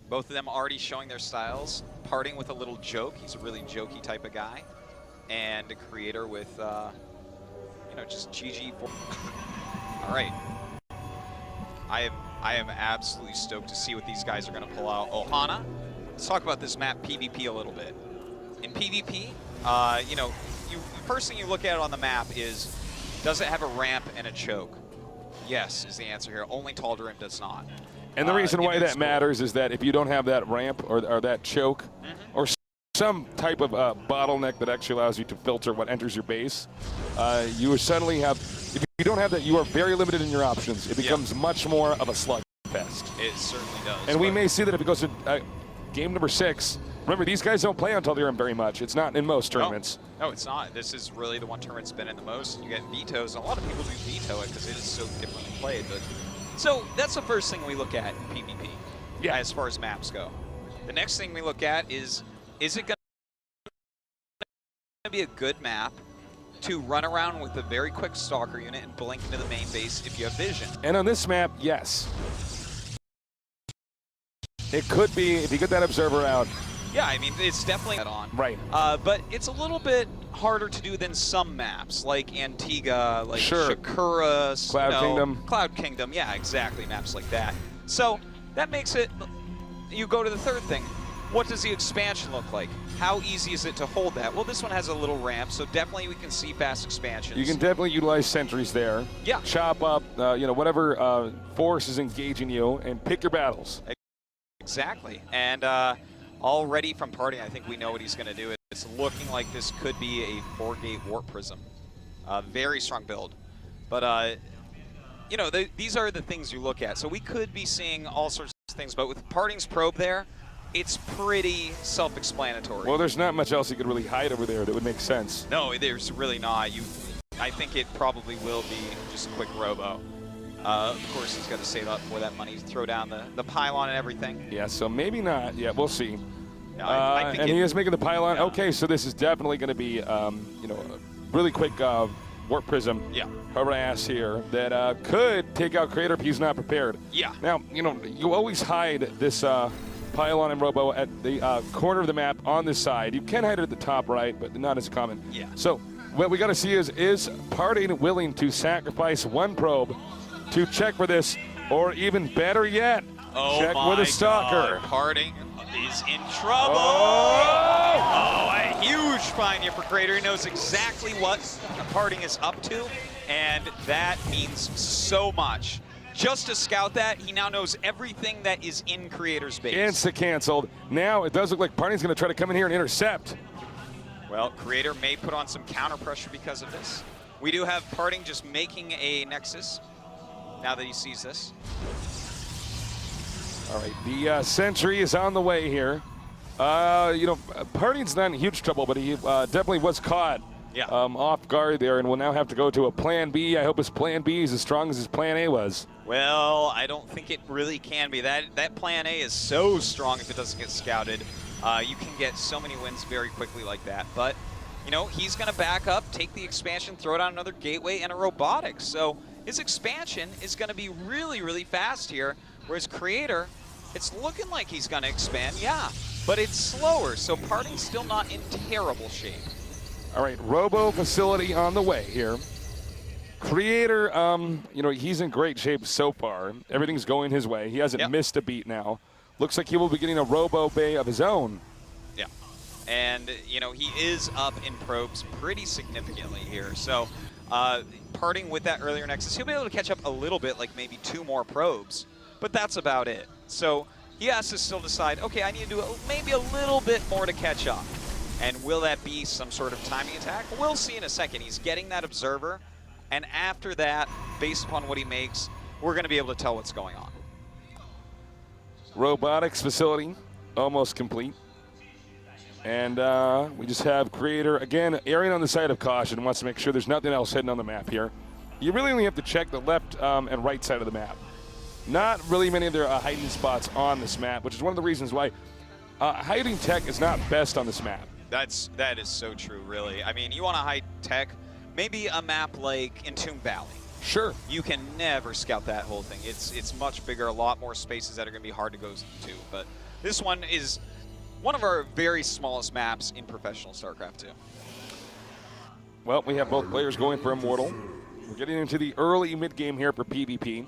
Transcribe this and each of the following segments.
Both of them already showing their styles, parting with a little joke. He's a really jokey type of guy. And a creator with, you know, just GG. All right. I am absolutely stoked to see what these guys are going to pull out. Ohana, let's talk about this map PvP a little bit. In PvP, you know, first thing you look at on the map is, does it have a ramp and a choke? Yes, is the answer here. Only Tal'Darim does not. And the reason why that matters is that if you don't have that ramp or that choke or some type of bottleneck that actually allows you to filter what enters your base, you suddenly have, if you don't have that, you are very limited in your options. It becomes much more of a slugfest. It certainly does. And we may see that if it goes to game number 6. Remember, these guys don't play on Tal'Darim very much. It's not in most tournaments. No, it's not. This is really the one tournament it's been in the most. You get vetoes, and a lot of people do veto it because it is so differently played. But so that's the first thing we look at in PvP, as far as maps go. The next thing we look at is it going to be a good map to run around with a very quick Stalker unit and blink into the main base if you have vision? And on this map, yes. It could be, if you get that Observer out. Yeah, I mean, it's definitely on. Right. But it's a little bit harder to do than some maps, like Antigua, like Shakura, Cloud Kingdom. Cloud Kingdom, yeah, exactly, maps like that. So that makes it, you go to the third thing. What does the expansion look like? How easy is it to hold that? Well, this one has a little ramp, so definitely we can see fast expansions. You can definitely utilize sentries there. Yeah. Chop up, you know, whatever force is engaging you, and pick your battles. Exactly. And already from party, I think we know what he's going to do. It's looking like this could be a 4-gate Warp Prism. Very strong build. But, you know, these are the things you look at. So we could be seeing all sorts of things, but with Parting's probe there, it's pretty self-explanatory. Well, there's not much else you could really hide over there that would make sense. No, there's really not. I think it probably will be just a quick robo. Of course, he's got to save up for that money, throw down the pylon and everything. Yeah, so maybe not. Yeah, we'll see. No, I think and he is making the pylon. Yeah. Okay, so this is definitely going to be, you know, a really quick Warp Prism harass here that could take out Creator if he's not prepared. Yeah. Now, you know, you always hide this pylon and robo at the corner of the map on this side. You can hide it at the top right, but not as common. Yeah. So what we got to see is Parting willing to sacrifice one probe to check for this, or even better yet, check with a Stalker. Parting is in trouble. Oh, a huge find here for Creator. He knows exactly what Parting is up to, and that means so much. Just to scout that, he now knows everything that is in Creator's base. Insta canceled. Now it does look like Parting's going to try to come in here and intercept. Well, Creator may put on some counter pressure because of this. We do have Parting just making a Nexus now that he sees this. All right, the sentry is on the way here. You know, Parting's not in huge trouble, but he definitely was caught off guard there and will now have to go to a plan B. I hope his plan B is as strong as his plan A was. Well, I don't think it really can be. That plan A is so strong if it doesn't get scouted. You can get so many wins very quickly like that. But, you know, he's going to back up, take the expansion, throw down another gateway and a robotics. So his expansion is going to be really, really fast here, whereas Creator, it's looking like he's going to expand, but it's slower, so Parting's still not in terrible shape. All right, Robo Facility on the way here. Creator, you know, he's in great shape so far. Everything's going his way. He hasn't missed a beat now. Looks like he will be getting a Robo Bay of his own. Yeah, and, you know, he is up in probes pretty significantly here, so Parting with that earlier Nexus, he'll be able to catch up a little bit, like maybe 2 more probes, but that's about it. So he has to still decide, okay, I need to do maybe a little bit more to catch up. And will that be some sort of timing attack? We'll see in a second. He's getting that Observer, and after that, based upon what he makes, we're going to be able to tell what's going on. Robotics facility almost complete. And we just have Creator, again, erring on the side of caution, wants to make sure there's nothing else hidden on the map here. You really only have to check the left and right side of the map. Not really many of their hiding spots on this map, which is one of the reasons why hiding tech is not best on this map. That is so true, really. I mean, you want to hide tech, maybe a map like Entomb Valley, Sure. You can never scout that whole thing. It's much bigger, a lot more spaces that are going to be hard to go to. But this one is one of our very smallest maps in professional StarCraft 2. Well, we have both players going for Immortal. We're getting into the early mid-game here for PvP.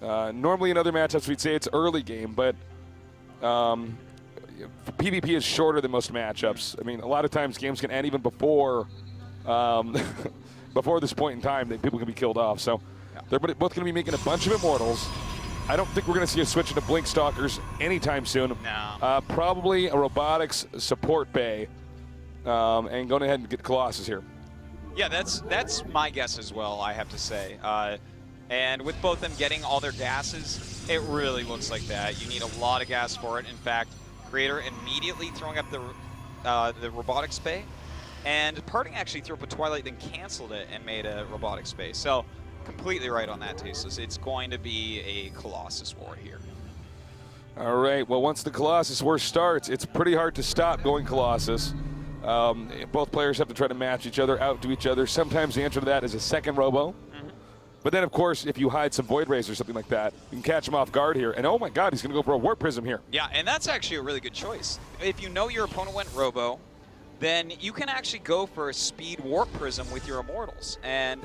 Normally in other matchups we'd say it's early game, but PvP is shorter than most matchups. I mean, a lot of times games can end even before before this point in time that people can be killed off. So they're both going to be making a bunch of Immortals. I don't think we're going to see a switch into Blink Stalkers anytime soon. No. Probably a robotics support bay, and going ahead and get Colossus here. Yeah, that's my guess as well, I have to say. And with both them getting all their gases, it really looks like that. You need a lot of gas for it. In fact, Creator immediately throwing up the robotics bay, and Parting actually threw up a Twilight, then canceled it and made a robotics bay. So completely right on that, Tasteless. It's going to be a Colossus war here. All right, well, once the Colossus war starts, it's pretty hard to stop going Colossus. Both players have to try to match each other, outdo each other. Sometimes the answer to that is a second robo. But then, of course, if you hide some Void Rays or something like that, you can catch him off guard here. And oh my God, he's going to go for a Warp Prism here. Yeah, and that's actually a really good choice. If you know your opponent went robo, then you can actually go for a speed Warp Prism with your Immortals. And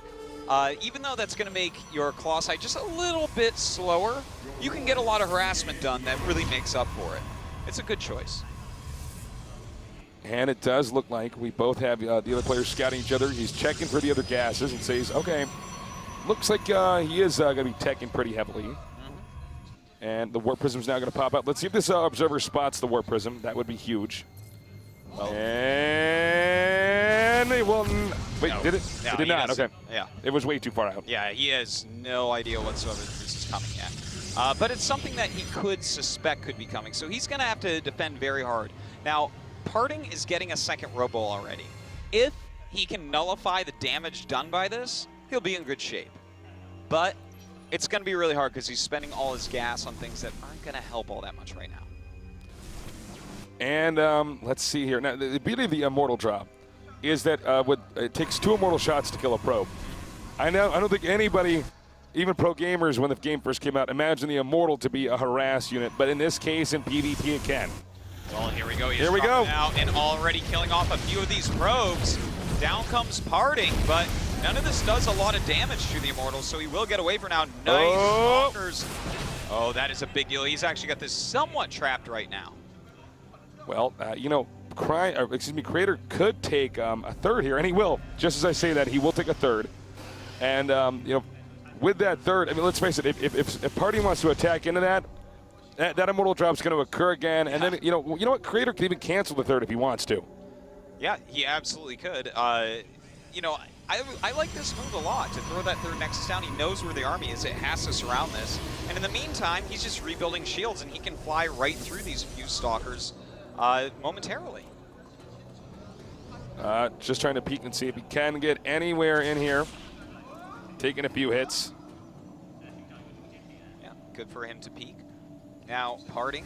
even though that's going to make your Colossi just a little bit slower, you can get a lot of harassment done that really makes up for it. It's a good choice. And it does look like we both have the other players scouting each other. He's checking for the other gases and says, okay, looks like he is going to be teching pretty heavily. And the Warp Prism's now going to pop out. Let's see if this observer spots the Warp Prism. That would be huge. Oh. And it will. Wait, no. did it? No, it did not. Okay. Yeah. It was way too far out. Yeah, he has no idea whatsoever that this is coming yet. But it's something that he could suspect could be coming. So he's going to have to defend very hard. Now, Parting is getting a second robo already. If he can nullify the damage done by this, he'll be in good shape. But it's going to be really hard because he's spending all his gas on things that aren't going to help all that much right now. And let's see here. Now, the beauty of the Immortal drop is that it takes 2 Immortal shots to kill a probe. I don't think anybody, even pro gamers, when the game first came out, imagined the Immortal to be a harass unit. But in this case, in PvP, it can. Well, here we go. Here we go. Out and already killing off a few of these probes. Down comes Parting, but none of this does a lot of damage to the Immortals, so he will get away for now. Nice walkers. Oh, that is a big deal. He's actually got this somewhat trapped right now. Well, you know, Creator could take a third here, and he will. Just as I say that, he will take a third. And, you know, with that third, I mean, let's face it, if Parting wants to attack into that Immortal drop's going to occur again, and then, you know what, Creator can even cancel the third if he wants to. Yeah, he absolutely could. You know, I like this move a lot, to throw that third Nexus down. He knows where the army is. It has to surround this. And in the meantime, he's just rebuilding shields, and he can fly right through these few Stalkers momentarily. Just trying to peek and see if he can get anywhere in here. Taking a few hits. Yeah, good for him to peek. Now, Parting,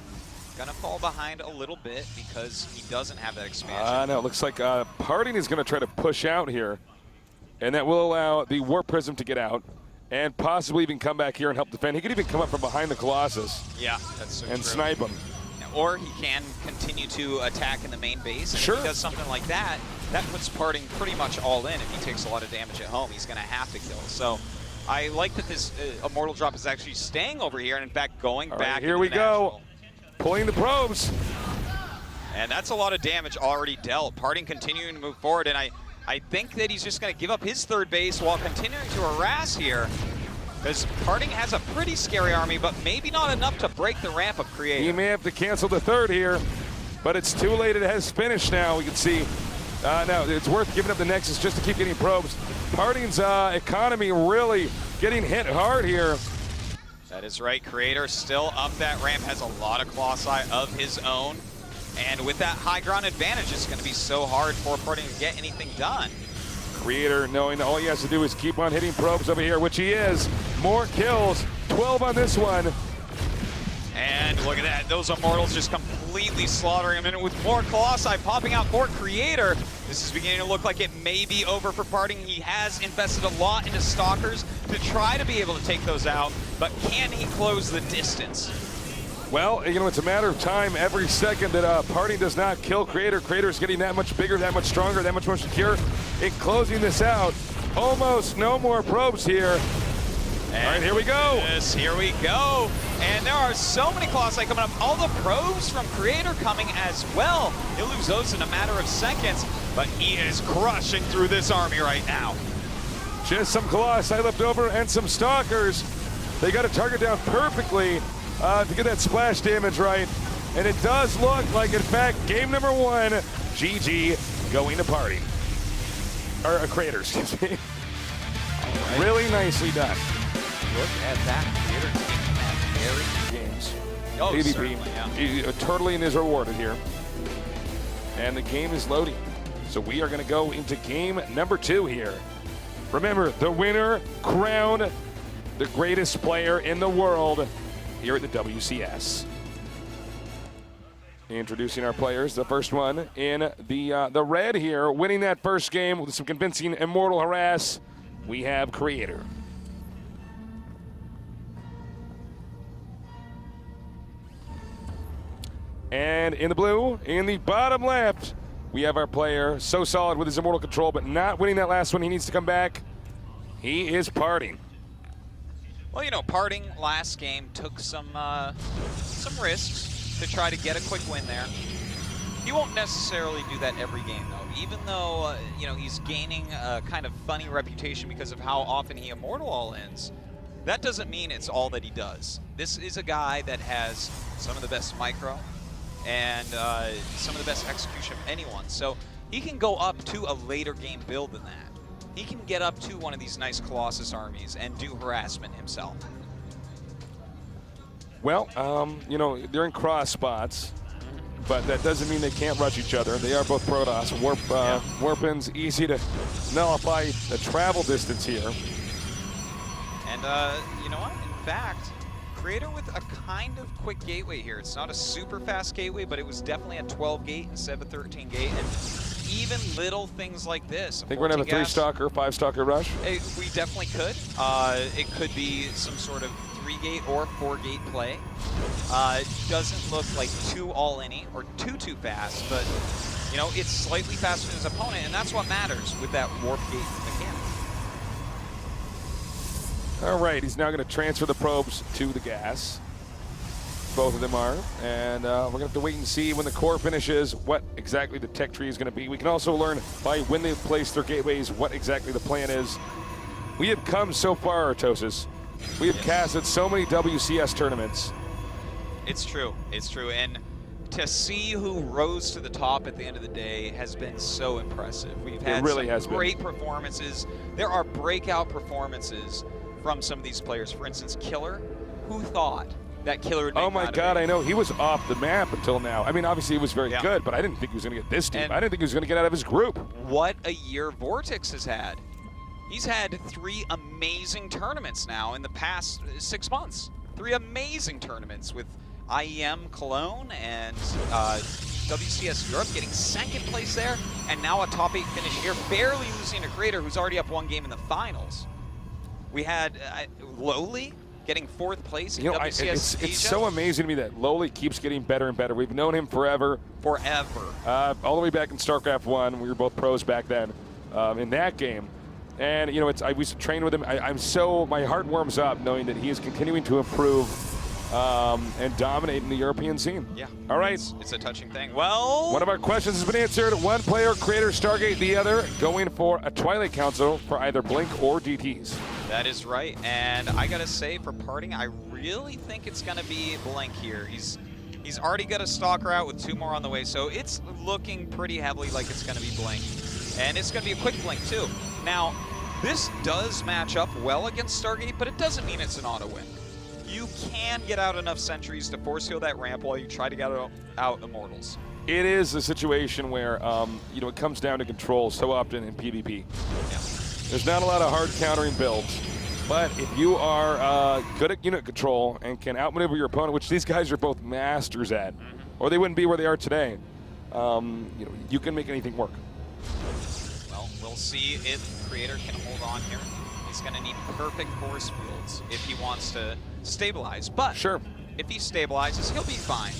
gonna fall behind a little bit because he doesn't have that expansion. No, it looks like Parting is gonna try to push out here, and that will allow the Warp Prism to get out and possibly even come back here and help defend. He could even come up from behind the Colossus. Yeah, that's so and true. Snipe him. Or he can continue to attack in the main base. And sure. If he does something like that, that puts Parting pretty much all in. If he takes a lot of damage at home, he's gonna have to kill. So I like that this Immortal drop is actually staying over here and in fact going back. Here we go. Pulling the probes. And that's a lot of damage already dealt. Parting continuing to move forward, and I think that he's just going to give up his third base while continuing to harass here. Because Parting has a pretty scary army, but maybe not enough to break the ramp of Creator. He may have to cancel the third here, but it's too late. It has finished now. We can see. No, it's worth giving up the Nexus just to keep getting probes. Parting's economy really getting hit hard here. That is right. Creator still up that ramp, has a lot of Colossi of his own. And with that high ground advantage, it's going to be so hard for Parting to get anything done. Creator knowing all he has to do is keep on hitting probes over here, which he is. More kills, 12 on this one. And Look at that. Those Immortals just completely slaughtering him. And with more Colossi popping out for Creator, this is beginning to look like it may be over for Parting. He has invested a lot into Stalkers to try to be able to take those out, but can he close the distance? Well, you know, it's a matter of time. Every second that Parting does not kill Creator, Creator is getting that much bigger, that much stronger, that much more secure in closing this out. Almost no more probes here. And all right, here we go. Yes, here we go. And there are so many Colossi coming up. All the probes from Creator coming as well. He'll lose those in a matter of seconds, but he is crushing through this army right now. Just some Colossi left over and some Stalkers. They got a target down perfectly to get that splash damage right. And it does look like, in fact, game number 1, GG going to Party. Or Creator, excuse me. Right. Really nicely done. Look at that. Creator taking that very games. Oh, PvP. Yeah. Turtling is rewarded here. And the game is loading. So we are going to go into game number 2 here. Remember, the winner crowned the greatest player in the world here at the WCS. Introducing our players, the first one in the red here, winning that first game with some convincing Immortal harass, we have Creator. And in the blue, in the bottom left, we have our player, so solid with his Immortal control, but not winning that last one. He needs to come back. He is Parting. Well, you know, Parting last game took some risks to try to get a quick win there. He won't necessarily do that every game, though. Even though, you know, he's gaining a kind of funny reputation because of how often he Immortal all-ins, that doesn't mean it's all that he does. This is a guy that has some of the best micro and some of the best execution of anyone. So he can go up to a later game build than that. He can get up to one of these nice Colossus armies and do harassment himself. Well, you know, they're in cross spots, but that doesn't mean they can't rush each other. They are both Protoss. Warpin's easy to nullify the travel distance here. And you know what? In fact, Creator with a kind of quick gateway here. It's not a super fast gateway, but it was definitely a 12 gate instead of a 13 gate. And even little things like this. I think we're going to have a 3-stalker, 5-stalker rush. We definitely could. It could be some sort of 3-gate or 4-gate play. It doesn't look like too all-in-y or too fast, but you know, it's slightly faster than his opponent, and that's what matters with that warp gate mechanic. All right, he's now going to transfer the probes to the gas. Both of them are, and we're going to have to wait and see when the core finishes what exactly the tech tree is going to be. We can also learn by when they've placed their gateways what exactly the plan is. We have come so far, Artosis. We have casted so many WCS tournaments. It's true, and to see who rose to the top at the end of the day has been so impressive. We've had some great performances. There are breakout performances from some of these players. For instance, Killer. Who thought that Killer would make Oh my God, I know. He was off the map until now. I mean, obviously he was very good, but I didn't think he was going to get this deep. I didn't think he was going to get out of his group. What a year Vortex has had. He's had 3 amazing tournaments now in the past 6 months. 3 amazing tournaments with IEM Cologne and WCS Europe getting 2nd place there, and now a top 8 finish here, barely losing to Creator, who's already up 1 game in the finals. We had Lowly getting 4th place in WCS it's so amazing to me that Lowly keeps getting better and better. We've known him forever. All the way back in StarCraft 1. We were both pros back then in that game. And, you know, we used to train with him. My heart warms up knowing that he is continuing to improve and dominate in the European scene. Yeah. All right. It's a touching thing. Well, one of our questions has been answered. One player, Creator, Stargate, the other going for a Twilight Council for either Blink or DTs. That is right. And I got to say, for Parting, I really think it's going to be Blink here. He's already got a Stalker out with 2 more on the way, so it's looking pretty heavily like it's going to be Blink. And it's going to be a quick Blink, too. Now, this does match up well against Stargate, but it doesn't mean it's an auto-win. You can get out enough sentries to force heal that ramp while you try to get out Immortals. It is a situation where, you know, it comes down to control so often in PvP. Yeah. There's not a lot of hard countering builds, But if you are good at unit control and can outmaneuver your opponent, which these guys are both masters at, or they wouldn't be where they are today, you can make anything work. Well, we'll see if Creator can hold on here. He's going to need perfect force fields if he wants to stabilize. But sure, if he stabilizes, he'll be fine.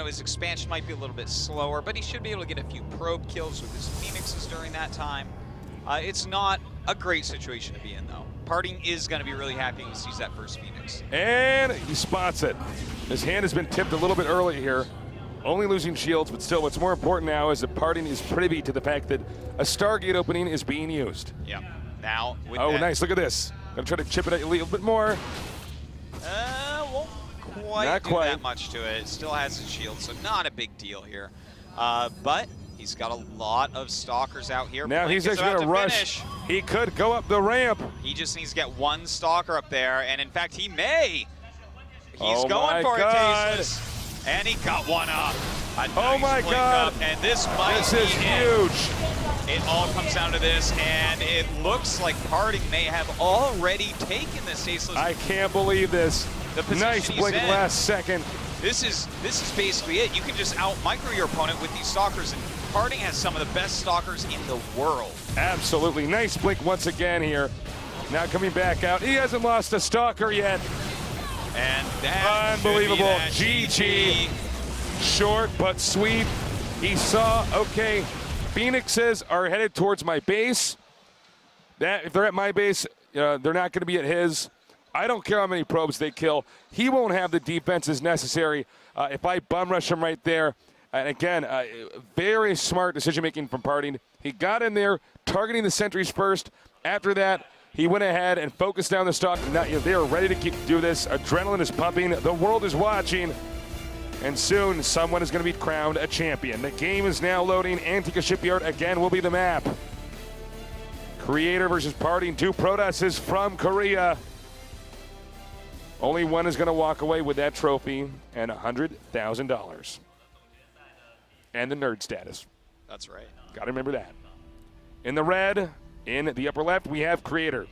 His expansion might be a little bit slower, but he should be able to get a few probe kills with his Phoenixes during that time. It's not a great situation to be in, though. Parting is going to be really happy when he sees that first Phoenix. And he spots it. His hand has been tipped a little bit early here. Only losing shields, but still, what's more important now is that Parting is privy to the fact that a Stargate opening is being used. Yeah. Now, with nice. Look at this. Gonna try to chip it a little bit more. Won't quite do that much to it. It still has its shield, so not a big deal here. But he's got a lot of stalkers out here. Now he's actually going to rush. He could go up the ramp. He just needs to get one stalker up there, and in fact, he may. He's going for it, Tasteless. And he got one up. Oh my God. And this is huge. It all comes down to this, and it looks like Parting may have already taken this Tasteless. I can't believe this. Nice blink last second. This is basically it. You can just out-micro your opponent with these stalkers, and Parting has some of the best stalkers in the world. Absolutely. Nice blink once again here. Now coming back out. He hasn't lost a stalker yet. And that unbelievable. GG. Short but sweet. He saw, okay, Phoenixes are headed towards my base. If they're at my base, they're not going to be at his. I don't care how many probes they kill. He won't have the defenses necessary if I bum rush him right there. And again, very smart decision-making from Parting. He got in there, targeting the sentries first. After that, he went ahead and focused down the stock. Now, they are ready to do this. Adrenaline is pumping. The world is watching. And soon, someone is going to be crowned a champion. The game is now loading. Antigua Shipyard again will be the map. Creator versus Parting. 2 Protosses from Korea. Only one is going to walk away with that trophy and $100,000. And the nerd status. That's right. Got to remember that. In the red, in the upper left, we have Creator.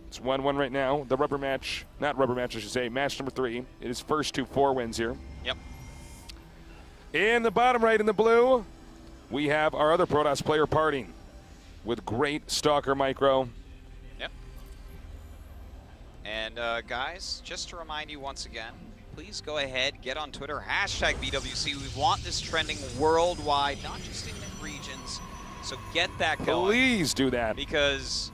It's 1-1 right now. The rubber match, not rubber match, I should say, match number 3. It is first to 4 wins here. Yep. In the bottom right in the blue, we have our other Protoss player Parting with great Stalker micro. Yep. And guys, just to remind you once again, please go ahead, get on Twitter, hashtag BWC. We want this trending worldwide, not just in regions. So get that going. Please do that. Because,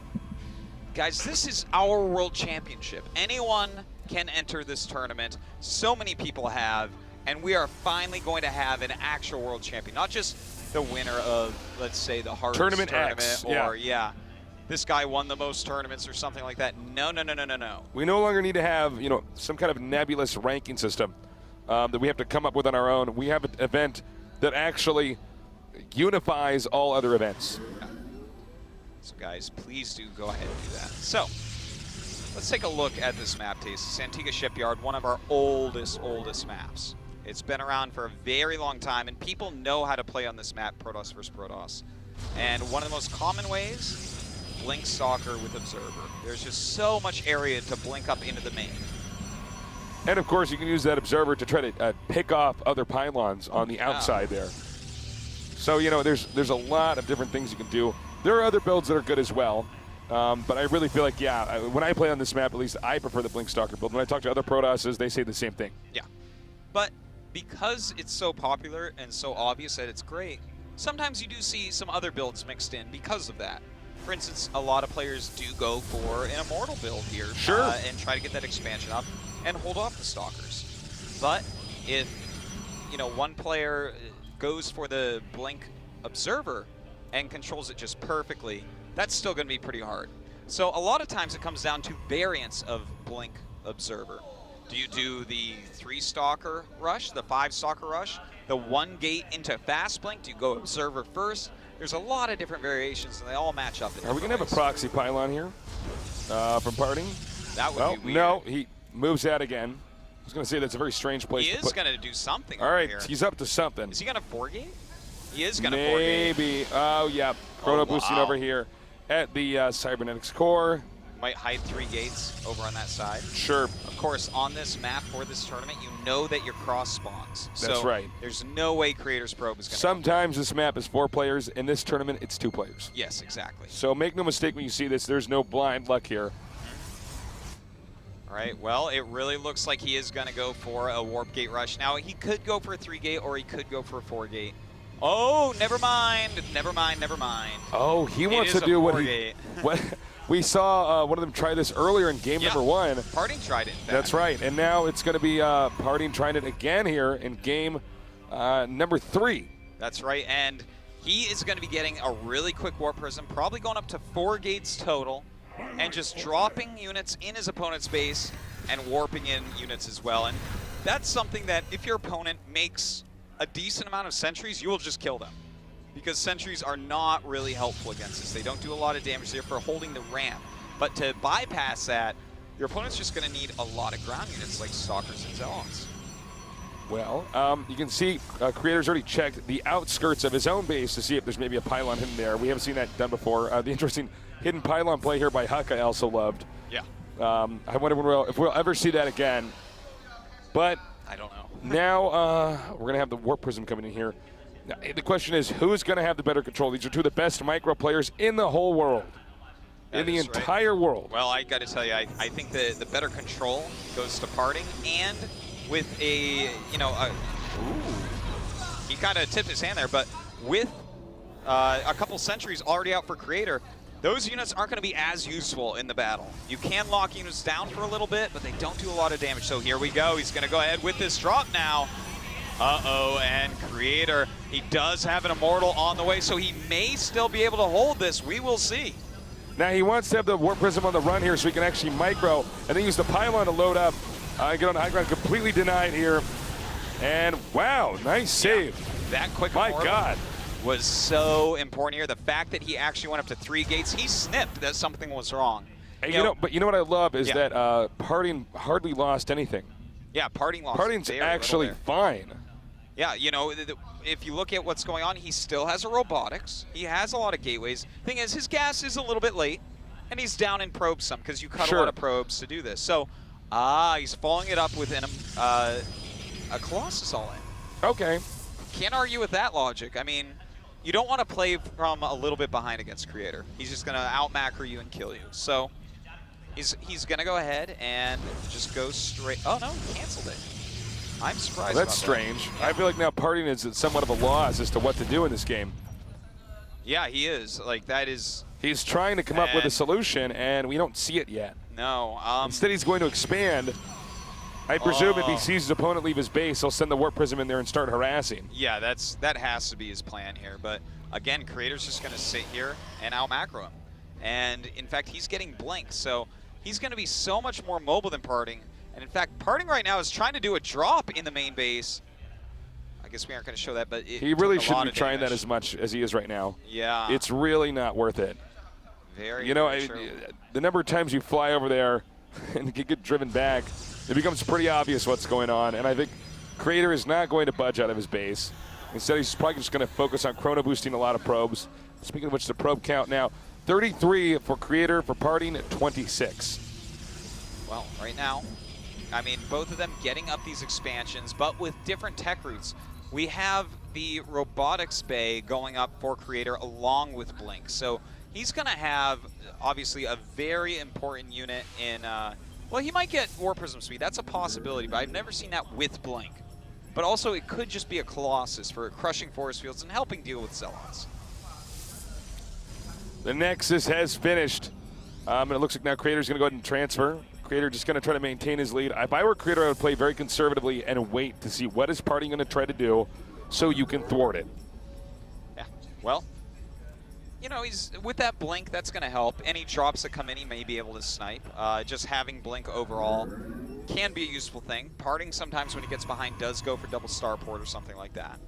guys, this is our world championship. Anyone can enter this tournament. So many people have, and we are finally going to have an actual world champion. Not just the winner of, let's say, the hardest tournament X, or, this guy won the most tournaments or something like that. No. We no longer need to have, some kind of nebulous ranking system that we have to come up with on our own. We have an event that actually unifies all other events. So guys, please do go ahead and do that. So let's take a look at this map, Taste. Antigua Shipyard, one of our oldest maps. It's been around for a very long time, and people know how to play on this map, Protoss versus Protoss. And one of the most common ways, blink stalker with observer. There's just so much area to blink up into the main. And of course, you can use that observer to try to pick off other pylons on the outside there. So, there's a lot of different things you can do. There are other builds that are good as well. But I really feel like, when I play on this map, at least I prefer the Blink Stalker build. When I talk to other Protosses, they say the same thing. Yeah. But because it's so popular and so obvious that it's great, sometimes you do see some other builds mixed in because of that. For instance, a lot of players do go for an Immortal build here. Sure. And try to get that expansion up and hold off the Stalkers. But if, one player goes for the Blink Observer and controls it just perfectly, that's still going to be pretty hard. So a lot of times it comes down to variants of Blink Observer. Do you do the 3-stalker rush, the 5-stalker rush, the 1 gate into fast blink? Do you go Observer first? There's a lot of different variations, and they all match up. Are we going to have a proxy pylon here from Parting? That would be weird. No, he moves that again. I was going to say that's a very strange place to put. He is going to do something All right, here. He's up to something. Is he going to 4-gate? He is going to 4-gate. Maybe. Oh, yeah. Chrono boosting over here at the Cybernetics core. Might hide 3 gates over on that side. Sure. Of course, on this map for this tournament, you know that your cross spawns. That's right. There's no way Creator's Probe is going to. Sometimes this map is 4 players. In this tournament, it's 2 players. Yes, exactly. So make no mistake when you see this, there's no blind luck here. All right, well, it really looks like he is going to go for a Warp Gate rush. Now, he could go for a 3 gate or he could go for a 4 gate. Oh, never mind. Never mind, never mind. Oh, he wants to do what he... What, we saw one of them try this earlier in game number 1. Parting tried it. That's right, and now it's going to be Parting trying it again here in game number 3. That's right, and he is going to be getting a really quick Warp Prism, probably going up to 4 gates total, and just dropping units in his opponent's base and warping in units as well. And that's something that if your opponent makes a decent amount of sentries, you will just kill them. Because sentries are not really helpful against this. They don't do a lot of damage there for holding the ramp. But to bypass that, your opponent's just going to need a lot of ground units like Stalkers and Zealots. Well, you can see Creator's already checked the outskirts of his own base to see if there's maybe a pylon hidden there. We haven't seen that done before. The interesting hidden pylon play here by Huck I also loved. Yeah. I wonder if we'll ever see that again. But I don't know. Now we're going to have the Warp Prism coming in here. Now, the question is, who's going to have the better control? These are 2 of the best micro players in the whole world. In the entire world. Well, I got to tell you, I think the better control goes to Parting, and with a, he kind of tipped his hand there, but with a couple sentries already out for Creator, those units aren't going to be as useful in the battle. You can lock units down for a little bit, but they don't do a lot of damage. So here we go. He's going to go ahead with this drop now. Uh-oh, and Creator, he does have an Immortal on the way, so he may still be able to hold this. We will see. Now he wants to have the Warp Prism on the run here so he can actually micro and then use the pylon to load up. Get on the high ground, completely denied here. And wow, nice save. Yeah, that quick My God. Was so important here. The fact that he actually went up to 3 gates, he snipped that something was wrong. Hey, but you know what I love is that Parting hardly lost anything. Yeah, Parting lost. Parting's actually fine. Yeah, if you look at what's going on, he still has a robotics. He has a lot of gateways. Thing is, his gas is a little bit late, and he's down in probes some because you cut a lot of probes to do this. So, he's following it up with a Colossus all in. Okay. Can't argue with that logic. I mean, you don't want to play from a little bit behind against Creator. He's just going to out-macro you and kill you. So, he's going to go ahead and just go straight. Oh, no, he canceled it. I'm surprised. Well, that's strange. Yeah. I feel like now Parting is at somewhat of a loss as to what to do in this game. Yeah, he is. Like, that is... He's trying to come up with a solution, and we don't see it yet. No. Instead, he's going to expand. I presume if he sees his opponent leave his base, he'll send the Warp Prism in there and start harassing. Yeah, that has to be his plan here. But, again, Creator's just going to sit here and out-macro him. And, in fact, he's getting blinked. So, he's going to be so much more mobile than Parting. And in fact, Parting right now is trying to do a drop in the main base. I guess we aren't going to show that, but he really shouldn't be trying that as much as he is right now. Yeah. It's really not worth it. Very, the number of times you fly over there and get driven back, it becomes pretty obvious what's going on. And I think Creator is not going to budge out of his base. Instead, he's probably just going to focus on chrono boosting a lot of probes. Speaking of which, the probe count now, 33 for Creator, for Parting, 26. Well, right now, I mean, both of them getting up these expansions, but with different tech routes. We have the robotics bay going up for Creator along with Blink. So he's going to have, obviously, a very important unit in, well, he might get Warp Prism speed. That's a possibility, but I've never seen that with Blink. But also, it could just be a Colossus for crushing force fields and helping deal with Zealots. The Nexus has finished. And it looks like now Creator's going to go ahead and transfer. Creator just going to try to maintain his lead. If I were Creator, I would play very conservatively and wait to see what is Parting going to try to do so you can thwart it. Yeah, well, he's with that Blink, that's going to help. Any drops that come in, he may be able to snipe. Just having Blink overall can be a useful thing. Parting sometimes when he gets behind does go for double starport or something like that.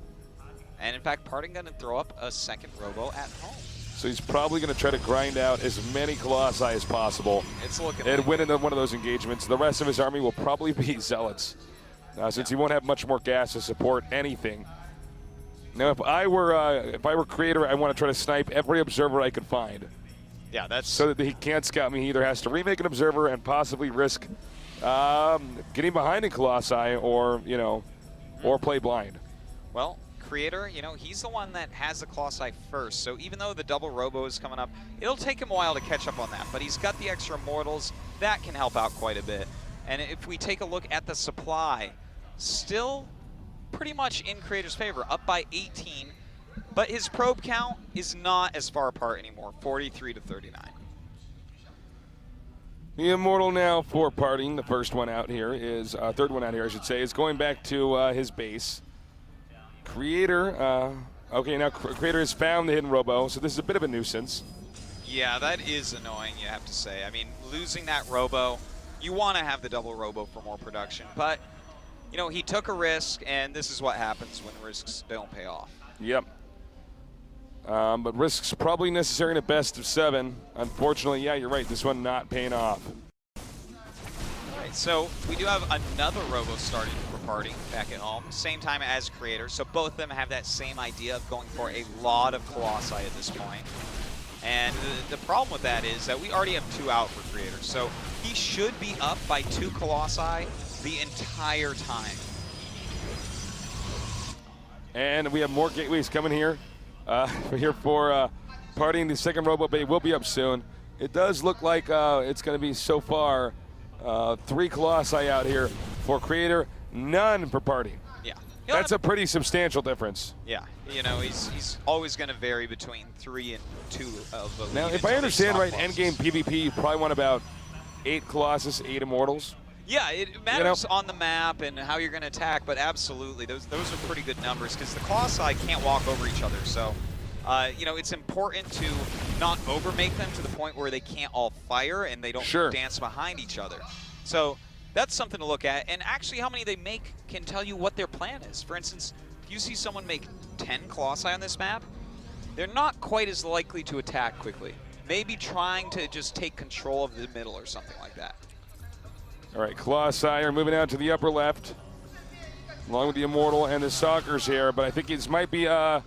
And in fact, Parting going to throw up a second robo at home. So he's probably going to try to grind out as many Colossi as possible. It's looking and like win in one of those engagements. The rest of his army will probably be Zealots, since he won't have much more gas to support anything. Now, if I were Creator, I want to try to snipe every observer I could find. Yeah, that's so that he can't scout me. He either has to remake an observer and possibly risk getting behind in Colossi, or or play blind. well. Creator, he's the one that has the Colossi first, so even though the double Robo is coming up, it'll take him a while to catch up on that, but he's got the extra Immortals. That can help out quite a bit. And if we take a look at the supply, still pretty much in Creator's favor, up by 18, but his probe count is not as far apart anymore, 43 to 39. The Immortal now for parting, the first one out here is, third one out here I should say, is going back to his base. Creator, okay, now Creator has found the hidden Robo, so this is a bit of a nuisance. Yeah, that is annoying, you have to say. I mean, losing that Robo, you want to have the double Robo for more production, but, he took a risk, and this is what happens when risks don't pay off. Yep. But risks probably necessary in a best of 7. Unfortunately, yeah, you're right, this one not paying off. So we do have another Robo starting for party back at home, same time as Creator. So both of them have that same idea of going for a lot of Colossi at this point. And the problem with that is that we already have 2 out for Creator. So he should be up by 2 Colossi the entire time. And we have more gateways coming here. Here for partying. The second Robo Bay will be up soon. It does look like it's going to be so far 3 Colossi out here for Creator, none for Party. Yeah. That's a pretty substantial difference. Yeah, he's always going to vary between 3 and 2 of the lead. Now, if I understand right, endgame PvP, you probably want about 8 Colossus, 8 Immortals. Yeah, it matters on the map and how you're going to attack, but absolutely, those are pretty good numbers because the Colossi can't walk over each other. So, it's important to not overmake them to the point where they can't all fire and they don't dance behind each other. So that's something to look at. And actually, how many they make can tell you what their plan is. For instance, if you see someone make 10 Colossi on this map, they're not quite as likely to attack quickly. Maybe trying to just take control of the middle or something like that. All right, Colossi are moving out to the upper left, along with the Immortal and the Stalkers here, but I think this might be not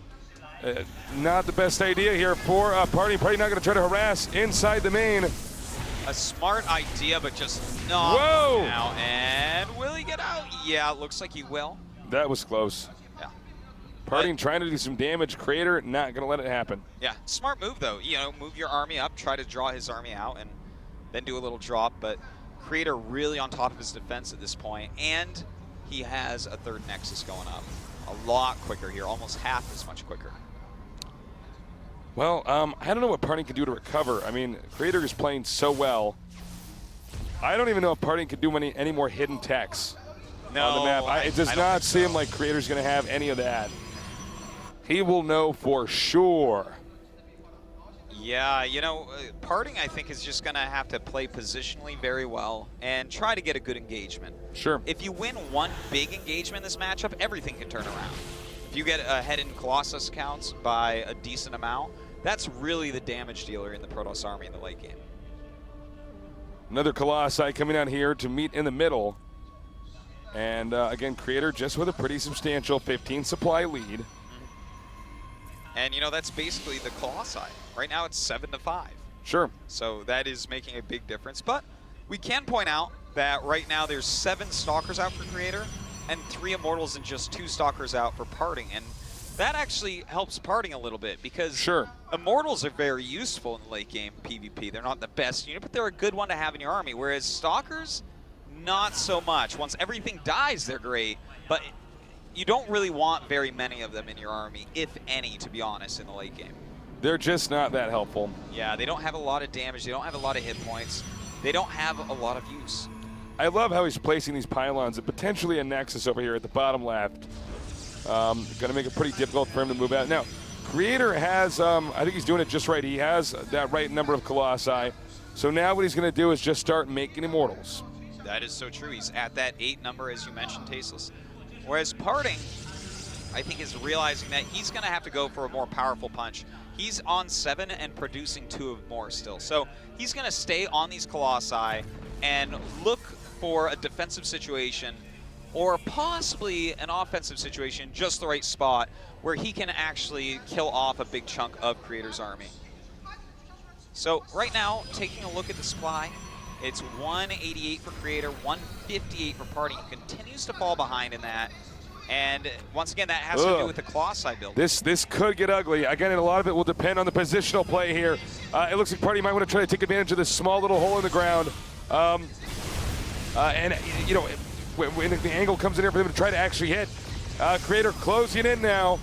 the best idea here for Party. Party not going to try to harass inside the main. A smart idea, but just not now. And will he get out? Yeah, it looks like he will. That was close. Yeah. Party trying to do some damage. Creator not going to let it happen. Yeah, smart move though. Move your army up, try to draw his army out, and then do a little drop. But Creator really on top of his defense at this point, and he has a 3rd Nexus going up. A lot quicker here, almost half as much quicker. Well, I don't know what Party can do to recover. I mean, Creator is playing so well. I don't even know if Party can do any more hidden techs on the map. It does not seem like Creator's going to have any of that. He will know for sure. Yeah, Parting, I think, is just going to have to play positionally very well and try to get a good engagement. Sure. If you win one big engagement in this matchup, everything can turn around. If you get ahead in Colossus counts by a decent amount, that's really the damage dealer in the Protoss army in the late game. Another Colossi coming out here to meet in the middle. And again, Creator just with a pretty substantial 15 supply lead. And that's basically the Colossi. Right now it's 7 to 5. Sure. So that is making a big difference. But we can point out that right now there's 7 Stalkers out for Creator and 3 Immortals and just 2 Stalkers out for Parting. And that actually helps Parting a little bit because Immortals are very useful in the late game PvP. They're not the best unit, but they're a good one to have in your army. Whereas Stalkers, not so much. Once everything dies, they're great. But you don't really want very many of them in your army, if any, to be honest, in the late game. They're just not that helpful. Yeah, they don't have a lot of damage. They don't have a lot of hit points. They don't have a lot of use. I love how he's placing these pylons and potentially a Nexus over here at the bottom left. Going to make it pretty difficult for him to move out. Now, Creator has, I think he's doing it just right. He has that right number of Colossi. So now what he's going to do is just start making Immortals. That is so true. He's at that 8 number, as you mentioned, Tasteless. Whereas Parting, I think, is realizing that he's going to have to go for a more powerful punch. He's on 7 and producing 2 more still. So he's going to stay on these Colossi and look for a defensive situation or possibly an offensive situation, just the right spot, where he can actually kill off a big chunk of Creator's army. So right now, taking a look at the supply, it's 188 for Creator, 158 for Party. He continues to fall behind in that. And once again, that has to do with the Colossi build. This could get ugly. Again, a lot of it will depend on the positional play here. It looks like Party might want to try to take advantage of this small little hole in the ground. And, you know, when the angle comes in here for them to try to actually hit. Creator closing in now.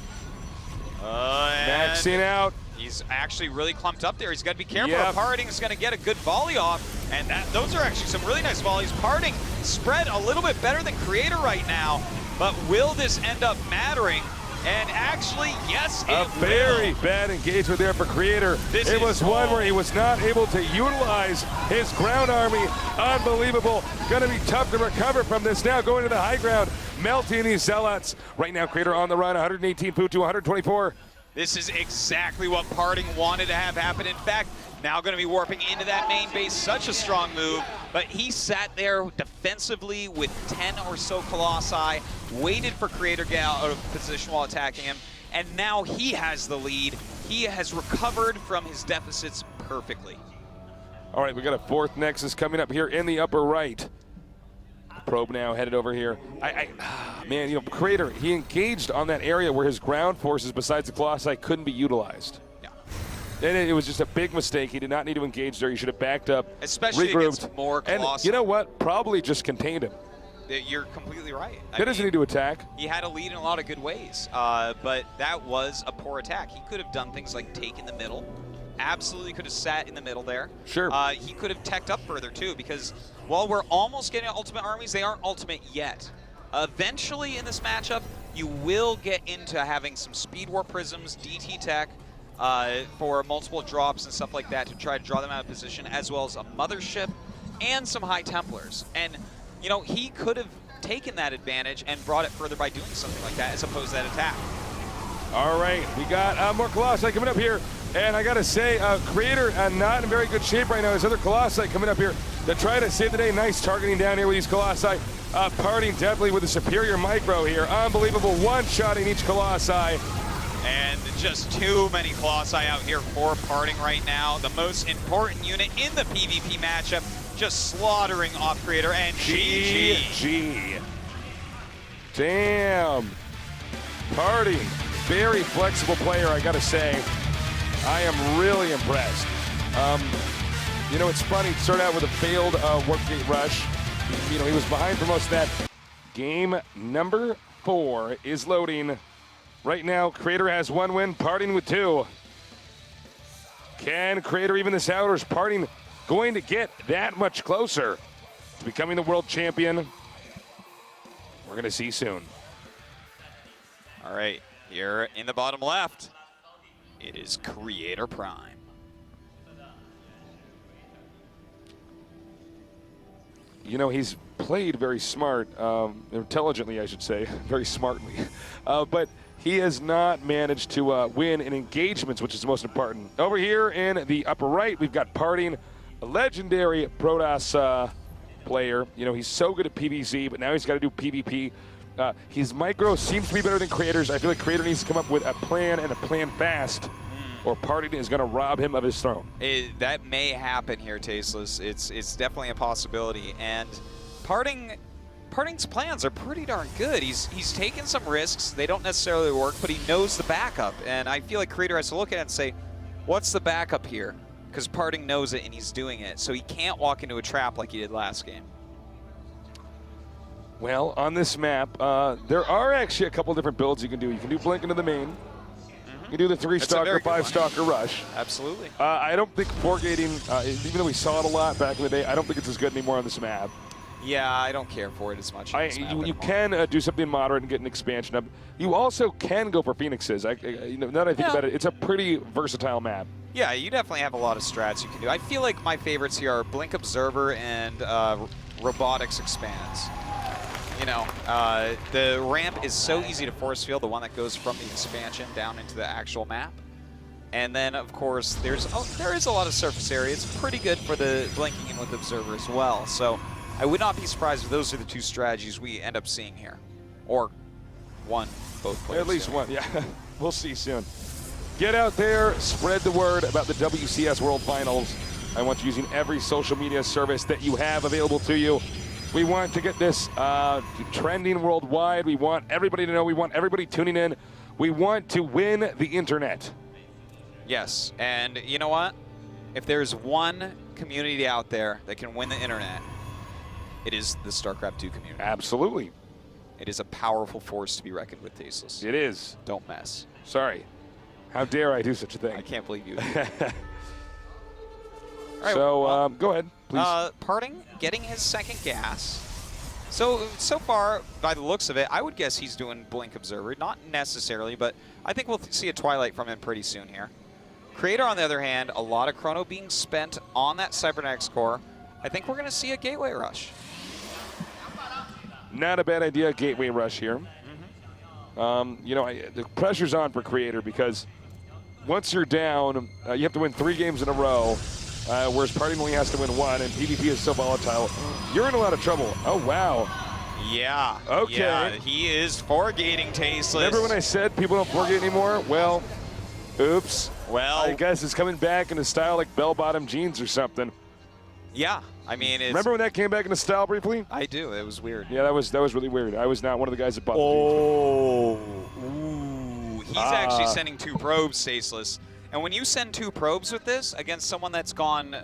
Maxing out. He's actually really clumped up there. He's got to be careful. Yep. Parting is going to get a good volley off, and those are actually some really nice volleys. Parting spread a little bit better than Creator right now, but will this end up mattering? And actually, yes, it will. A very bad engagement there for Creator. It was one where he was not able to utilize his ground army. Unbelievable. Going to be tough to recover from this now, going to the high ground, melting these Zealots. Right now, Creator on the run, 118 food to 124. This is exactly what Parting wanted to have happen. In fact, now going to be warping into that main base. Such a strong move, but he sat there defensively with 10 or so Colossi, waited for Creator to get out of position while attacking him, and now he has the lead. He has recovered from his deficits perfectly. All right, we got a fourth Nexus coming up here in the upper right. Probe now headed over here. Man, you know, Creator, he engaged on that area where his ground forces besides the Colossi couldn't be utilized. Yeah. And it was just a big mistake. He did not need to engage there. He should have backed up, especially regrouped, against more Colossi. And you know what? Probably just contained him. You're completely right. He doesn't need to attack. He had a lead in a lot of good ways, but that was a poor attack. He could have done things like take in the middle. Absolutely could have sat in the middle there. Sure. He could have teched up further too, because while we're almost getting ultimate armies, they aren't ultimate yet. Eventually in this matchup, you will get into having some Speed War Prisms, DT tech, for multiple drops and stuff like that to try to draw them out of position, as well as a Mothership and some High Templars. And, you know, he could have taken that advantage and brought it further by doing something like that, as opposed to that attack. All right, we got more Colossi coming up here. And I gotta say, Creator not in very good shape right now. There's other Colossi coming up here to try to save the day. Nice targeting down here with these Colossi. Parting definitely with a superior micro here. Unbelievable one-shotting each Colossi. And just too many Colossi out here for Parting right now. The most important unit in the PvP matchup, just slaughtering off Creator, and GG. Damn. Parting, very flexible player, I gotta say. I am really impressed. You know, it's funny, start out with a failed Warpgate rush. You know, he was behind for most of that. Game number 4 is loading. Right now, Creator has 1 win, Parting with 2. Can Creator even this out, or is Parting going to get that much closer to becoming the world champion? We're gonna see soon. All right, here in the bottom left, it is Creator Prime. You know, he's played very smart, intelligently, I should say, very smartly. But he has not managed to win in engagements, which is the most important. Over here in the upper right, we've got Parting, a legendary Protoss player. You know, he's so good at PvZ, but now he's got to do PvP. His micro seems to be better than Creator's. I feel like Creator needs to come up with a plan, and a plan fast, or Parting is going to rob him of his throne. That may happen here, Tasteless. It's definitely a possibility. And Parting's plans are pretty darn good. He's taken some risks. They don't necessarily work, but he knows the backup. And I feel like Creator has to look at it and say, what's the backup here? Because Parting knows it, and he's doing it. So he can't walk into a trap like he did last game. Well, on this map, there are actually a couple different builds you can do. You can do Blink into the main. You can do the 3-Stalker, 5-Stalker rush. Absolutely. I don't think 4-gating, even though we saw it a lot back in the day, I don't think it's as good anymore on this map. Yeah, I don't care for it as much. You can do something moderate and get an expansion up. You also can go for Phoenixes. You know, now that I think about it, it's a pretty versatile map. Yeah, you definitely have a lot of strats you can do. I feel like my favorites here are Blink Observer and Robotics Expands. You know, the ramp is so easy to force field, the one that goes from the expansion down into the actual map. And then, of course, there is a lot of surface area. It's pretty good for the blinking in with Observer as well. So I would not be surprised if those are the two strategies we end up seeing here. Or one, both players. At least one, yeah. We'll see soon. Get out there, spread the word about the WCS World Finals. I want you using every social media service that you have available to you. We want to get this trending worldwide. We want everybody to know. We want everybody tuning in. We want to win the internet. Yes, and you know what? If there's one community out there that can win the internet, it is the StarCraft 2 community. Absolutely. It is a powerful force to be reckoned with, Tasteless. It is. Don't mess. Sorry. How dare I do such a thing? I can't believe you. All right, so go ahead, please. Parting, getting his second gas. So far, by the looks of it, I would guess he's doing Blink Observer. Not necessarily, but I think we'll see a Twilight from him pretty soon here. Creator, on the other hand, a lot of chrono being spent on that Cybernetics core. I think we're going to see a Gateway Rush. Not a bad idea, Gateway Rush here. You know, the pressure's on for Creator because once you're down, you have to win 3 games in a row, whereas Parting only has to win 1, and PvP is so volatile. You're in a lot of trouble. Oh, wow. Yeah. Okay. Yeah, he is foregating Tasteless. Remember when I said people don't forgate anymore? Well, oops. Well, I guess it's coming back in a style like bell-bottom jeans or something. Yeah. I mean, it's... Remember when that came back into style briefly? I do. It was weird. Yeah, that was really weird. I was not one of the guys that bought the jeans. Ooh. He's actually sending 2 probes, Tasteless. And when you send 2 probes with this against someone that's gone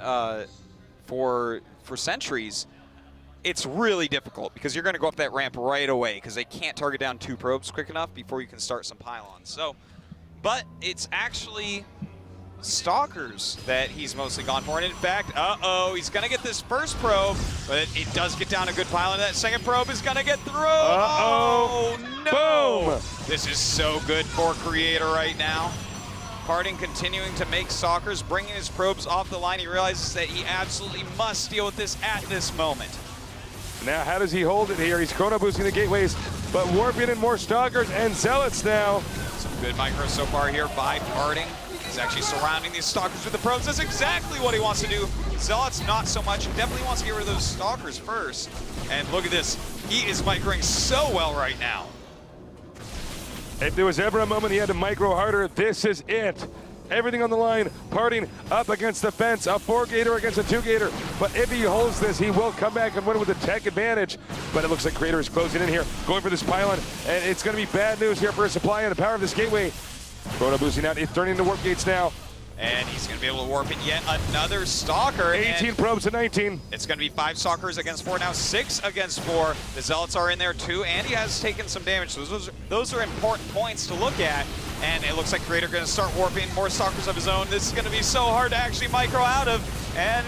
for centuries, it's really difficult because you're going to go up that ramp right away because they can't target down 2 probes quick enough before you can start some pylons. So, but it's actually Stalkers that he's mostly gone for. And in fact, he's going to get this first probe, but it does get down a good pylon. That second probe is going to get through. Oh, no. Boom. This is so good for Creator right now. Parting continuing to make Stalkers, bringing his probes off the line. He realizes that he absolutely must deal with this at this moment. Now, how does he hold it here? He's chrono boosting the gateways, but warping in more Stalkers and Zealots now. Some good micros so far here by Parting. He's actually surrounding these Stalkers with the probes. That's exactly what he wants to do. Zealots, not so much. He definitely wants to get rid of those Stalkers first. And look at this. He is microing so well right now. If there was ever a moment he had to micro harder, this is it. Everything on the line, Parting up against the fence, a 4-gator against a 2-gator. But if he holds this, he will come back and win with a tech advantage. But it looks like Creator is closing in here, going for this pylon, and it's going to be bad news here for a supply and the power of this gateway. Chrono boosting out, it's turning into warp gates now. And he's going to be able to warp in yet another Stalker. 18 probes to 19. It's going to be 5 Stalkers against 4, now 6 against 4. The Zealots are in there too, and he has taken some damage. So those are important points to look at. And it looks like Creator going to start warping more Stalkers of his own. This is going to be so hard to actually micro out of. And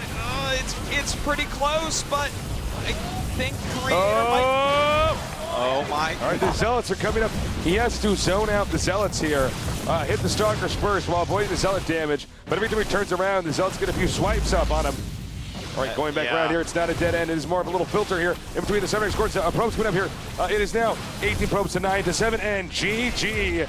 it's pretty close, but I think Creator might... Oh my God. All right, the Zealots are coming up. He has to zone out the Zealots here. Hit the Stalkers first while avoiding the Zealot damage. But every time he turns around, the Zealots get a few swipes up on him. All right, going back around here, it's not a dead end. It is more of a little filter here in between the Cybernetics cores. Probes coming up here. It is now 18 probes to 9 to 7, and GG.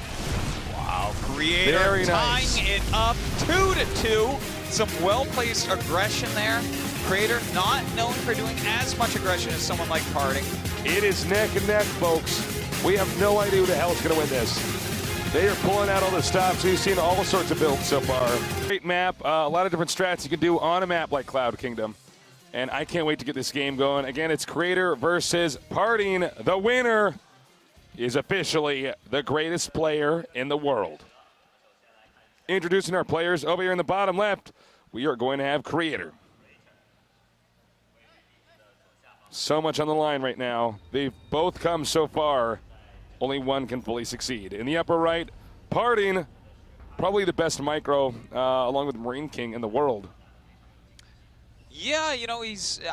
Wow, Creator Very tying nice. it up 2-2. Some well-placed aggression there. Creator not known for doing as much aggression as someone like Parting. It is neck and neck, folks. We have no idea who the hell is going to win this. They are pulling out all the stops. We've seen all sorts of builds so far. Great map. A lot of different strats you can do on a map like Cloud Kingdom. And I can't wait to get this game going. Again, it's Creator versus Parting. The winner is officially the greatest player in the world. Introducing our players over here in the bottom left, we are going to have Creator. So much on the line right now. They've both come so far. Only one can fully succeed. In the upper right, Parting, probably the best micro, along with Marine King in the world. Yeah, you know,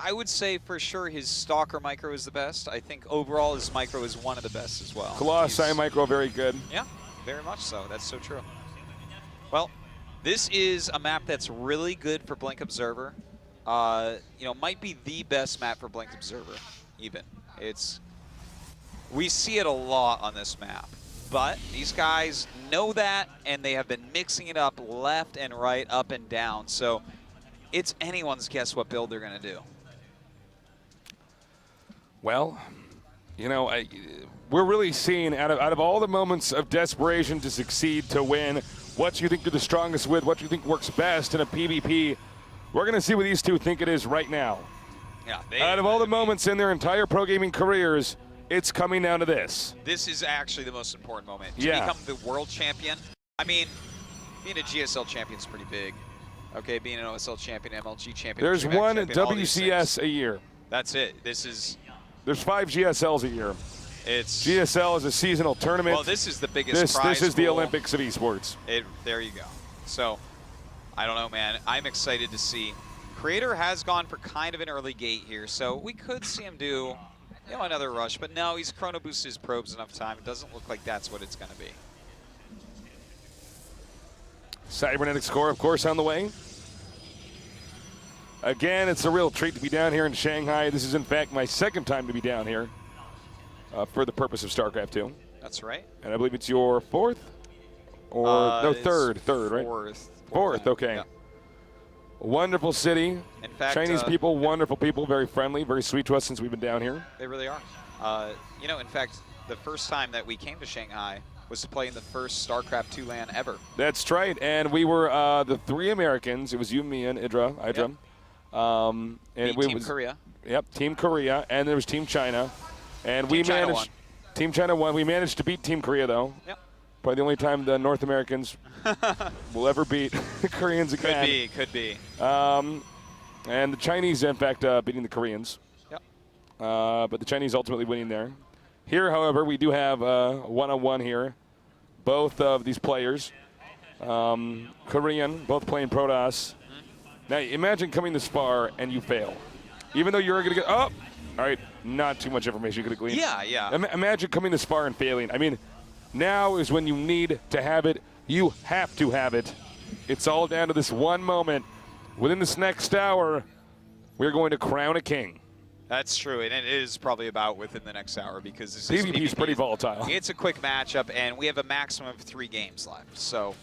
I would say for sure his Stalker micro is the best. I think overall his micro is one of the best as well. Colossi micro, very good. Yeah, very much so. That's so true. Well, this is a map that's really good for Blink Observer. You know, might be the best map for Blink Observer, even. We see it a lot on this map, but these guys know that, and they have been mixing it up left and right, up and down. So it's anyone's guess what build they're going to do. Well, you know, we're really seeing out of all the moments of desperation to succeed, to win, what you think you're the strongest with, what you think works best in a PvP. We're going to see what these two think it is right now. Yeah, Out of all the moments in their entire pro gaming careers, it's coming down to this. This is actually the most important moment. To Yeah. become the world champion. I mean, being a GSL champion is pretty big. Okay, being an OSL champion, MLG champion. There's GMAC one champion, all these WCS things. a year. That's it. This is. There's 5 GSLs a year. It's. GSL is a seasonal tournament. Well, this is the biggest prize This is the pool. Olympics of esports. There you go. So, I don't know, man. I'm excited to see. Creator has gone for kind of an early gate here, so we could see him do, another rush. But no, he's chrono boosted his probes enough time. It doesn't look like that's what it's going to be. Cybernetic score, of course, on the way. Again, it's a real treat to be down here in Shanghai. This is, in fact, my second time to be down here for the purpose of StarCraft 2. That's right. And I believe it's your fourth? Or, no, third, right? Fourth, okay. Yeah. Wonderful city. In fact, Chinese people, wonderful people, very friendly, very sweet to us since we've been down here. They really are. In fact, the first time that we came to Shanghai was to play in the first StarCraft 2 LAN ever. That's right, and we were the 3 Americans. It was you, me, and Idra. Yep. And Team Korea. Yep, Team Korea, and there was Team China. And Team we China managed. won. Team China won. We managed to beat Team Korea, though. Yep. Probably the only time the North Americans will ever beat the Koreans again. Could be. And the Chinese, in fact, beating the Koreans. Yep. But the Chinese ultimately winning there. Here, however, we do have one-on-one here. Both of these players, Korean, both playing Protoss. Now, imagine coming this far and you fail. Even though you're going to get, all right, not too much information you could have gleaned. Yeah. Imagine coming this far and failing. I mean, now is when you need to have it. You have to have it. It's all down to this one moment. Within this next hour, we're going to crown a king. That's true, and it is probably about within the next hour because this PvP is pretty volatile. It's a quick matchup, and we have a maximum of 3 games left. So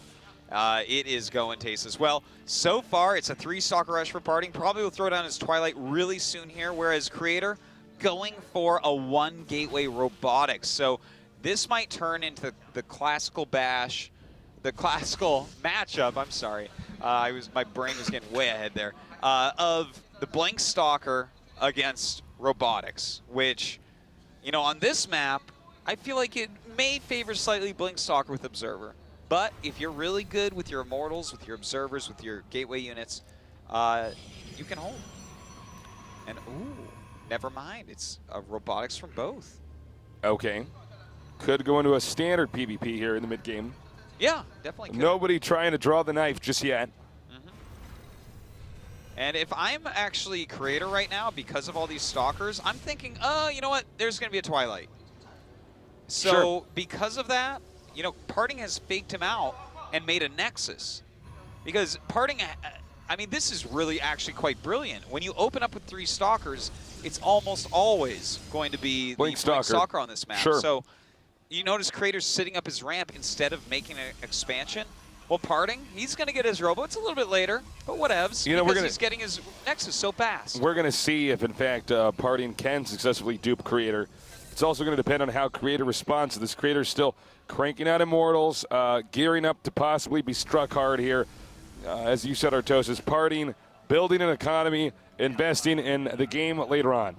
it is going taste as well. So far, it's a 3 Stalker Rush for Parting. Probably will throw down his Twilight really soon here, whereas Creator going for a 1 Gateway Robotics. So this might turn into the classical bash, the classical matchup, I'm sorry. My brain was getting way ahead there, of the Blink Stalker against Robotics, which, on this map, I feel like it may favor slightly Blink Stalker with Observer. But if you're really good with your Immortals, with your Observers, with your Gateway units, you can hold. And, ooh, never mind. It's Robotics from both. Okay. Could go into a standard PvP here in the mid-game. Yeah, definitely could. Nobody trying to draw the knife just yet. And if I'm actually Creator right now, because of all these Stalkers, I'm thinking, you know what? There's going to be a Twilight. So Sure. because of that, Parting has faked him out and made a Nexus. Because Parting, I mean, this is really actually quite brilliant. When you open up with 3 Stalkers, it's almost always going to be Blink the Blink Stalker. Stalker on this map. Sure. So you notice Creator's sitting up his ramp instead of making an expansion. Well, Parting, he's going to get his Robo. It's a little bit later, but whatevs. Because he's getting his Nexus so fast. We're going to see if, in fact, Parting can successfully dupe Creator. It's also going to depend on how Creator responds to this. Creator's still cranking out Immortals, gearing up to possibly be struck hard here. As you said, Artosis, Parting, building an economy, investing in the game later on.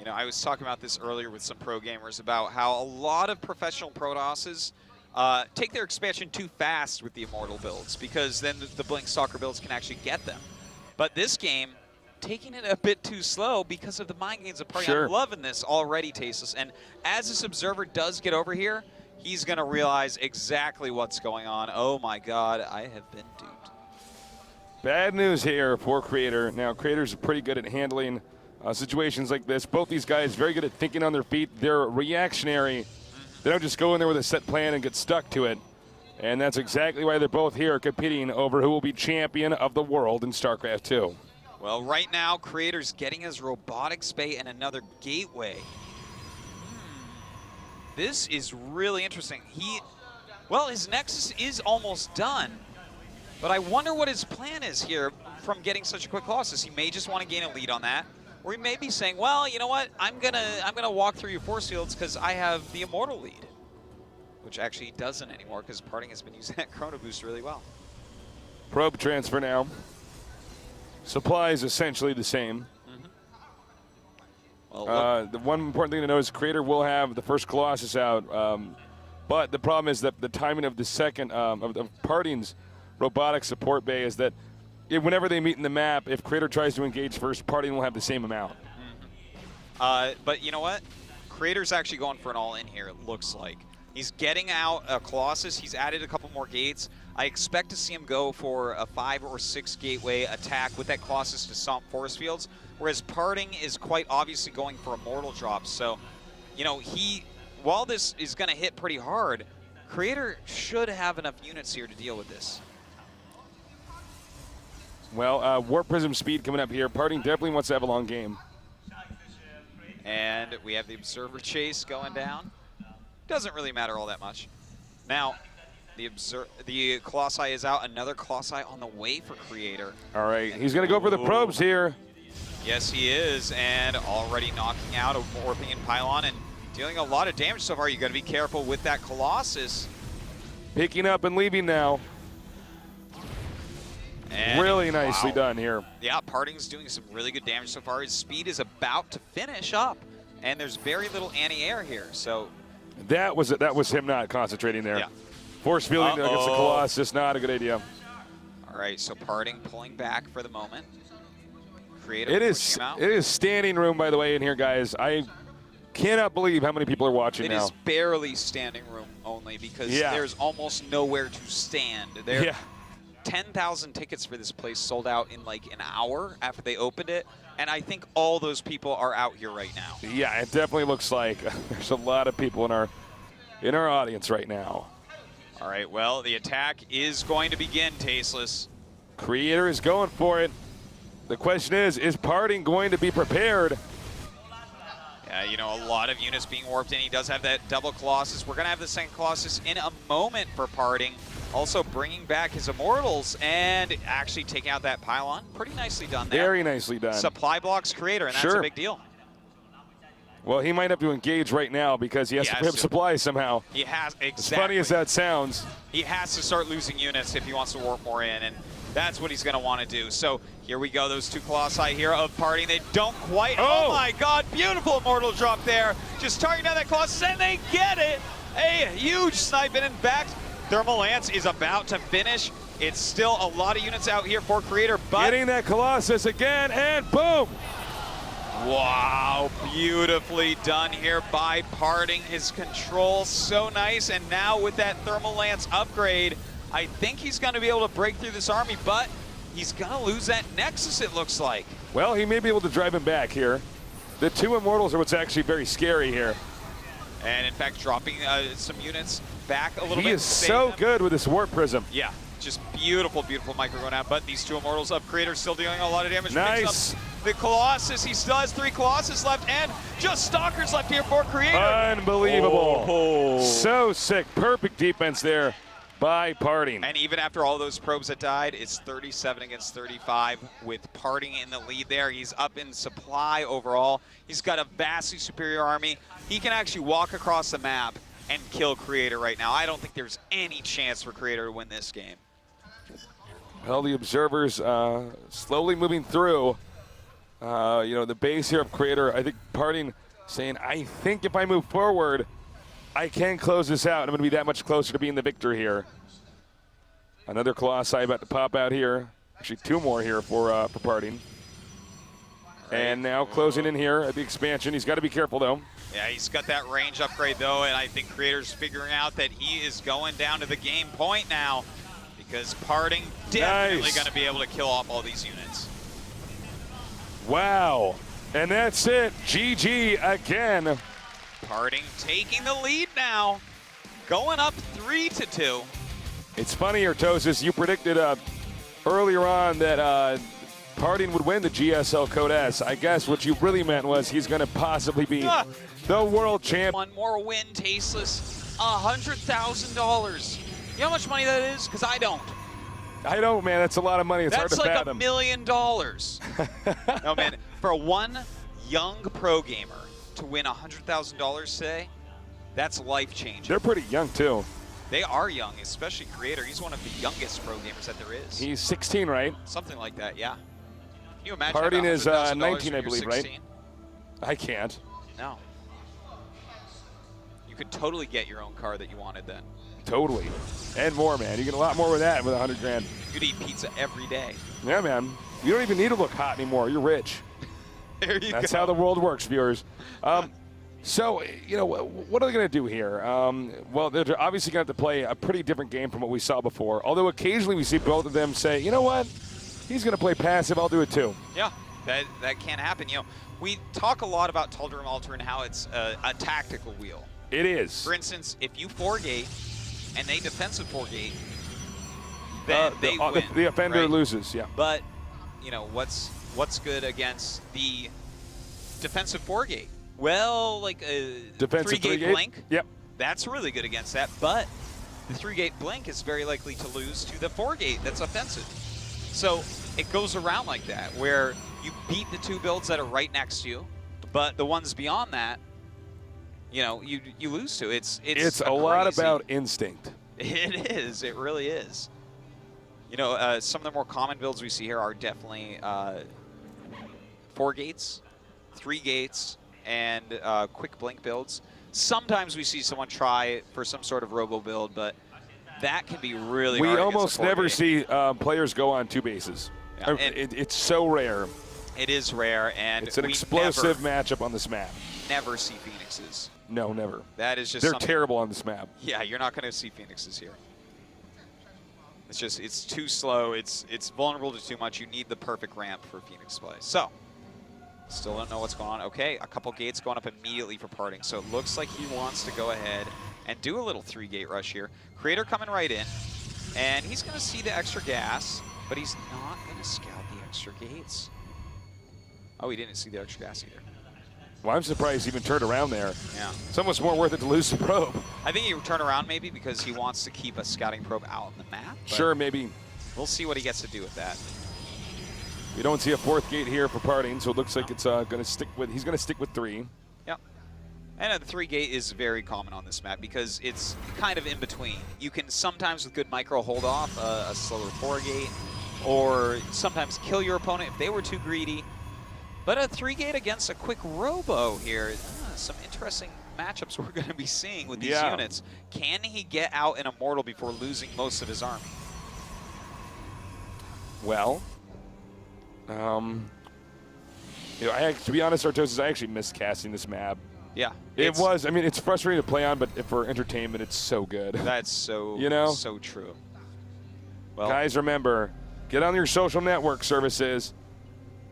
I was talking about this earlier with some pro gamers about how a lot of professional Protosses take their expansion too fast with the Immortal builds, because then the Blink Stalker builds can actually get them. But this game, taking it a bit too slow because of the mind games of Parting. Sure. I'm loving this already, Tasteless. And as this Observer does get over here, he's going to realize exactly what's going on. Oh my god, I have been duped. Bad news here for Creator. Now, Creator's pretty good at handling situations like this. Both these guys very good at thinking on their feet. They're reactionary. They don't just go in there with a set plan and get stuck to it. And that's exactly why they're both here competing over who will be champion of the world in StarCraft 2. Well, right now, Creator's getting his Robotics Bay and another Gateway. This is really interesting. Well, his Nexus is almost done, but I wonder what his plan is here from getting such a quick losses. He may just want to gain a lead on that, or he may be saying, well, you know what, I'm gonna walk through your force fields because I have the Immortal lead. which actually he doesn't anymore because Parting has been using that Chrono Boost really well. Probe transfer now. Supply is essentially the same. Well, the one important thing to know is Creator will have the first Colossus out, but the problem is that the timing of the second of Parting's robotic support bay is that whenever they meet in the map, if Creator tries to engage first, Parting will have the same amount. But you know what? Creator's actually going for an all-in here, it looks like. He's getting out a Colossus. He's added a couple more gates. I expect to see him go for a 5 or 6 gateway attack with that Colossus to stomp force fields, whereas Parting is quite obviously going for immortal drops. So, you know, while this is going to hit pretty hard, Creator should have enough units here to deal with this. Well, Warp Prism speed coming up here. Parting definitely wants to have a long game. And we have the Observer Chase going down. Doesn't really matter all that much. Now, the Colossi is out. Another Colossi on the way for Creator. All right, he's going to go for the probes here. Yes, he is, and already knocking out a Warping Pylon and dealing a lot of damage so far. You got to be careful with that Colossus. Picking up and leaving now. And really nicely done here. Yeah, Parting's doing some really good damage so far. His speed is about to finish up, and there's very little anti-air here. So that was him not concentrating there. Yeah. Force fielding against the Colossus, not a good idea. All right, so Parting pulling back for the moment. Creator it is standing room, by the way, in here, guys. I cannot believe how many people are watching now. It is barely standing room only because there's almost nowhere to stand. 10,000 tickets for this place sold out in like an hour after they opened it, and I think all those people are out here right now. Yeah, it definitely looks like there's a lot of people in our audience right now. All right, well, the attack is going to begin, Tasteless. Creator is going for it. The question is Parting going to be prepared? Yeah, you know, a lot of units being warped in. He does have that double Colossus. We're going to have the second Colossus in a moment for Parting. Also bringing back his Immortals and actually taking out that Pylon. Pretty nicely done there. Very nicely done. Supply blocks Creator, and that's a big deal. Well, he might have to engage right now because he has to pick up supply somehow. He has, exactly. As funny as that sounds. He has to start losing units if he wants to warp more in, and that's what he's going to want to do. So here we go, those two Colossi here of Parting. They don't quite, oh my God, beautiful Immortal drop there. Just targeting down that Colossus, and they get it. A huge snipe in, and back. Thermal Lance is about to finish. It's still a lot of units out here for Creator, but getting that Colossus again, and boom! Wow, beautifully done here by Parting. His control so nice, and now with that Thermal Lance upgrade, I think he's going to be able to break through this army, but he's going to lose that Nexus, it looks like. Well, he may be able to drive him back here. The two Immortals are what's actually very scary here. And in fact, dropping some units back a little bit. He is so good with this Warp Prism. Yeah, just beautiful, beautiful micro going out. But these two Immortals of Creator still dealing a lot of damage. Nice. The Colossus, he still has 3 Colossus left, and just Stalkers left here for Creator. Unbelievable. Oh. So sick. Perfect defense there by Parting. And even after all those probes that died, it's 37 against 35 with Parting in the lead there. He's up in supply overall. He's got a vastly superior army. He can actually walk across the map and kill Creator right now. I don't think there's any chance for Creator to win this game. Well, the Observers slowly moving through. You know, the base here of Creator, I think Parting saying, I think if I move forward, I can close this out. I'm going to be that much closer to being the victor here. Another Colossi about to pop out here. Actually, 2 more here for Parting. And now closing in here at the expansion. He's got to be careful, though. Yeah, he's got that range upgrade, though, and I think Creator's figuring out that he is going down to the game point now because Parting definitely going to be able to kill off all these units. Wow. And that's it. GG again. Parting taking the lead now, going up 3-2. It's funny, Artosis, you predicted earlier on that Parting would win the GSL Code S. I guess what you really meant was he's going to possibly be the world champ. One more win, Tasteless, $100,000. You know how much money that is? Because I don't. I don't, man. That's a lot of money. It's hard to fathom. That's like $1 million. No, man. For one young pro gamer to win $100,000 today, That's life-changing. They're pretty young, too. They are young, especially Creator. He's one of the youngest pro gamers that there is. He's 16, right? Something like that, yeah. Can you imagine? Parting is $100,000 19, when I believe, you're 16? right? I can't. No. You could totally get your own car that you wanted then. Totally. And more, man. You get a lot more with that with 100 grand. You'd eat pizza every day. Yeah, man. You don't even need to look hot anymore. You're rich. There you That's go. how the world works, viewers. So, you know, what are they going to do here? Well, they're obviously going to have to play a pretty different game from what we saw before. Although occasionally we see both of them say, you know what? He's going to play passive. I'll do it too. Yeah, that can happen. You know, we talk a lot about Taldrum Alter and how it's a tactical wheel. It is. For instance, if you 4-gate and they defensive 4-gate, then they win. The offender right? loses, yeah. But, you know, what's good against the defensive 4-gate? Well, like a Defensive 3-gate blink. Yep. That's really good against that. But the 3-gate blink is very likely to lose to the 4-gate that's offensive. So it goes around like that, where you beat the 2 builds that are right next to you, but the ones beyond that, you know, you lose to. It's a lot about instinct. It is. It really is. You know, some of the more common builds we see here are definitely 4 gates, 3 gates, and quick blink builds. Sometimes we see someone try for some sort of robo build, but that can be really hard. We almost never see players go on 2 bases. Yeah, It's so rare. It is rare, and it's an explosive matchup on this map. Never see Phoenixes. No, never. That is just They're terrible on this map. Yeah, you're not going to see Phoenixes here. It's just, it's too slow. It's vulnerable to too much. You need the perfect ramp for Phoenix play. So, still don't know what's going on. Okay, a couple gates going up immediately for Parting. So it looks like he wants to go ahead and do a little 3-gate rush here. Creator coming right in, and he's going to see the extra gas, but he's not going to scout the extra gates. Oh, he didn't see the extra gas either. Well, I'm surprised he even turned around there. Yeah. It's almost more worth it to lose the probe. I think he would turn around maybe because he wants to keep a scouting probe out on the map. Sure, maybe. We'll see what he gets to do with that. We don't see a 4th gate here for Parting, so it looks like it's going to stick with. He's going to stick with 3. Yep. And the 3-gate is very common on this map because it's kind of in between. You can sometimes with good micro hold off a slower 4-gate, or sometimes kill your opponent if they were too greedy. But a 3-gate against a quick robo here, some interesting matchups we're going to be seeing with these units. Can he get out an Immortal before losing most of his army? Well, you know, to be honest, Artosis, I actually missed casting this map. Yeah. It was. I mean, it's frustrating to play on, but for entertainment, it's so good. That's so, you know? So true. Well, guys, remember, get on your social network services.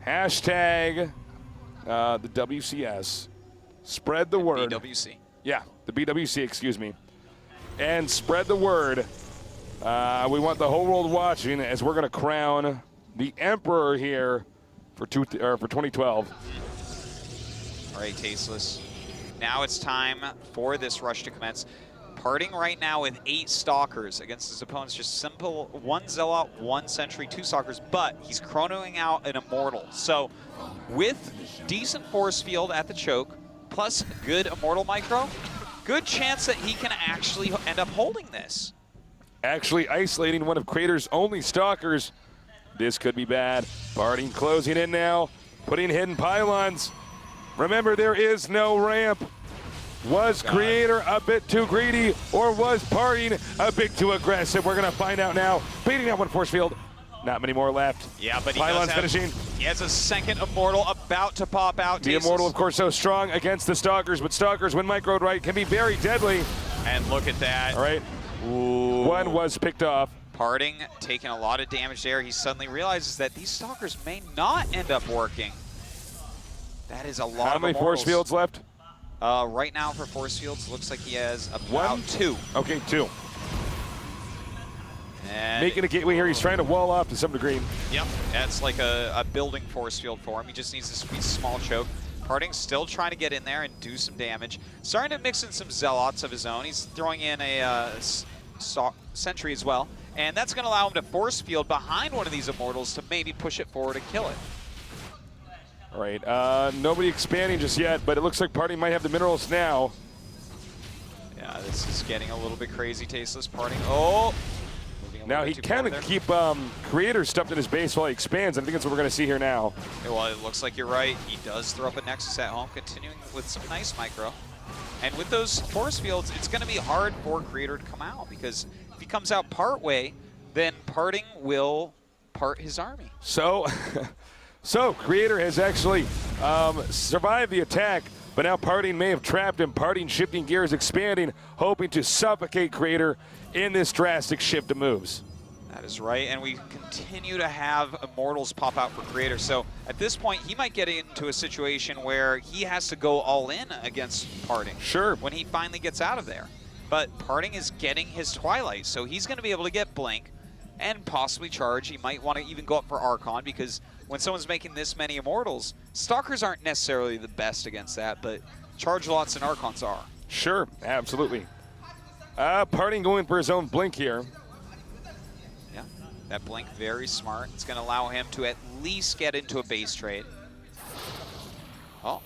Hashtag the WCS. Spread the word. BWC. Yeah, the BWC, excuse me. And spread the word. We want the whole world watching as we're going to crown the Emperor here for 2012. All right, Tasteless. Now it's time for this rush to commence. Parting right now with 8 Stalkers against his opponents. Just simple 1 Zealot, 1 Sentry, 2 Stalkers, but he's chronoing out an Immortal. So with decent force field at the choke, plus good Immortal micro, good chance that he can actually end up holding this. Actually isolating one of Creator's only Stalkers. This could be bad. Parting closing in now, putting hidden pylons. Remember, there is no ramp. Was Creator a bit too greedy, or was Parting a bit too aggressive? We're going to find out now. Beating out one force field. Not many more left. Yeah, but pylons finishing. He has a second Immortal about to pop out. The Immortal, of course, so strong against the Stalkers, but Stalkers, when microed right, can be very deadly. And look at that. All right. Ooh. One was picked off. Parting taking a lot of damage there. He suddenly realizes that these Stalkers may not end up working. That is a lot. How many force fields left? Right now for force fields, looks like he has about 2. Okay, 2. And making a gateway here. He's trying to wall off to some degree. Yep, that's like a building force field for him. He just needs to squeeze small choke. Parting still trying to get in there and do some damage. Starting to mix in some Zealots of his own. He's throwing in a Sentry as well. And that's going to allow him to force field behind one of these Immortals to maybe push it forward and kill it. All right, nobody expanding just yet, but it looks like Parting might have the minerals now. This is getting a little bit crazy, Tasteless. Parting. Oh! Now he can keep Creator stuffed in his base while he expands. I think that's what we're going to see here now. Well, it looks like you're right. He does throw up a Nexus at home, continuing with some nice micro. And with those force fields, it's going to be hard for Creator to come out, because if he comes out part way, then Parting will part his army. So, Creator has actually survived the attack, but now Parting may have trapped him. Parting shifting gears, expanding, hoping to suffocate Creator in this drastic shift of moves. That is right, and we continue to have Immortals pop out for Creator. So at this point, he might get into a situation where he has to go all in against Parting. Sure. When he finally gets out of there. But Parting is getting his Twilight, so he's going to be able to get Blink and possibly charge. He might want to even go up for Archon, because when someone's making this many Immortals, Stalkers aren't necessarily the best against that, but Charge Lots and Archons are. Sure, absolutely. Parting going for his own Blink here. Yeah, that Blink very smart. It's going to allow him to at least get into a base trade. Oh.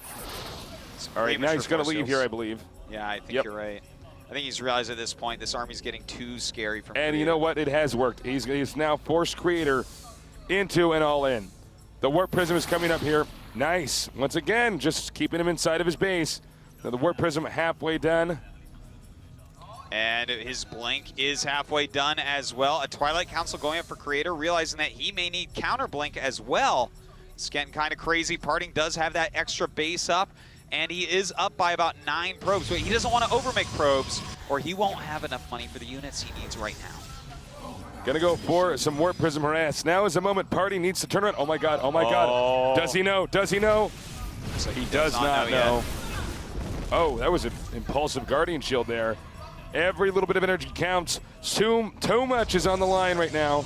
All right, now he's going to leave here, I believe. Yeah, I think you're right. I think he's realized at this point this army's getting too scary for him. And you know what? It has worked. He's now forced Creator into an all-in. The Warp Prism is coming up here. Nice. Once again, just keeping him inside of his base. Now the Warp Prism halfway done. And his Blink is halfway done as well. A Twilight Council going up for Creator, realizing that he may need counter Blink as well. It's getting kind of crazy. Parting does have that extra base up, and he is up by about 9 probes, but he doesn't want to overmake probes, or he won't have enough money for the units he needs right now. Gonna go for some Warp Prism harass. Now is the moment Parting needs to turn around. Oh my God, oh my God. Does he know? Does he know? Like he does not know. Oh, that was an impulsive Guardian Shield there. Every little bit of energy counts. Too much is on the line right now.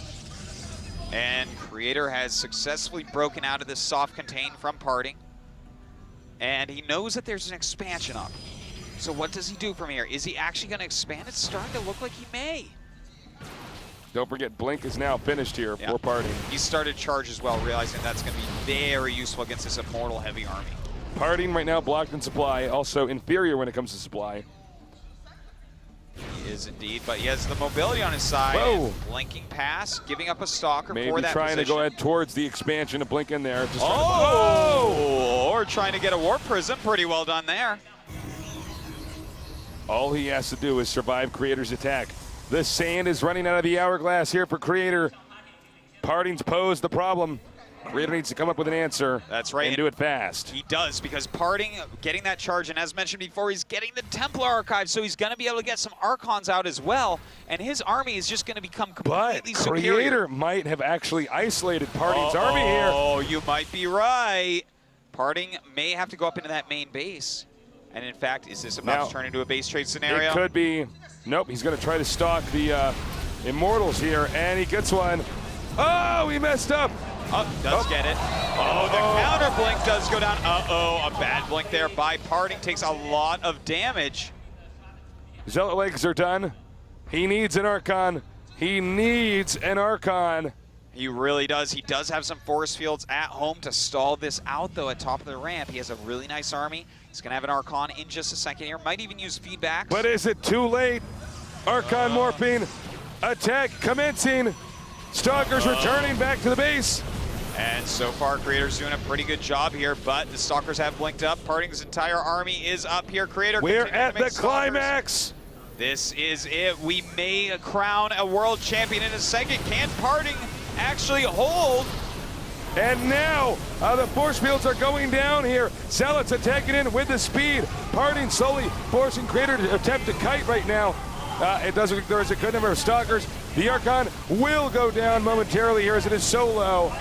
And Creator has successfully broken out of this soft contain from Parting. And he knows that there's an expansion up. So what does he do from here? Is he actually going to expand? It's starting to look like he may. Don't forget, Blink is now finished here for Parting. He started charge as well, realizing that's going to be very useful against this Immortal heavy army. Parting right now blocked in supply, also inferior when it comes to supply. He is indeed, but he has the mobility on his side. Whoa. Blinking pass, giving up a Stalker Maybe for that trying position. to go ahead towards the expansion to Blink in there. Just or trying to get a Warp Prism. Pretty well done there. All he has to do is survive Creator's attack. The sand is running out of the hourglass here for Creator. Parting's posed the problem. Creator needs to come up with an answer. That's right. And do it fast. He does, because Parting getting that charge, and as mentioned before, he's getting the Templar Archive, so he's going to be able to get some Archons out as well, and his army is just going to become completely superior. Creator might have actually isolated Parting's army here. Oh, you might be right. Parting may have to go up into that main base. And in fact, is this about to turn into a base trade scenario? It could be. Nope, he's going to try to stalk the Immortals here, and he gets one. Oh, he messed up. Oh, does get it. Oh, the counter Blink does go down. Uh-oh, a bad Blink there by Parting. Takes a lot of damage. Zealot legs are done. He needs an Archon. He needs an Archon. He really does. He does have some force fields at home to stall this out, though, at top of the ramp. He has a really nice army. He's going to have an Archon in just a second here. Might even use feedbacks. But is it too late? Archon morphing. Attack commencing. Stalkers returning back to the base. And so far, Creator's doing a pretty good job here, but the Stalkers have blinked up. Parting's entire army is up here. Creator, we're at the Stalkers. climax. This is it. We may crown a world champion in a second. Can Parting actually hold? And now the force fields are going down here. Zealots attacking in with the speed. Parting slowly forcing Creator to attempt to kite right now. It doesn't. There's a good number of Stalkers. The Archon will go down momentarily here as it is so low.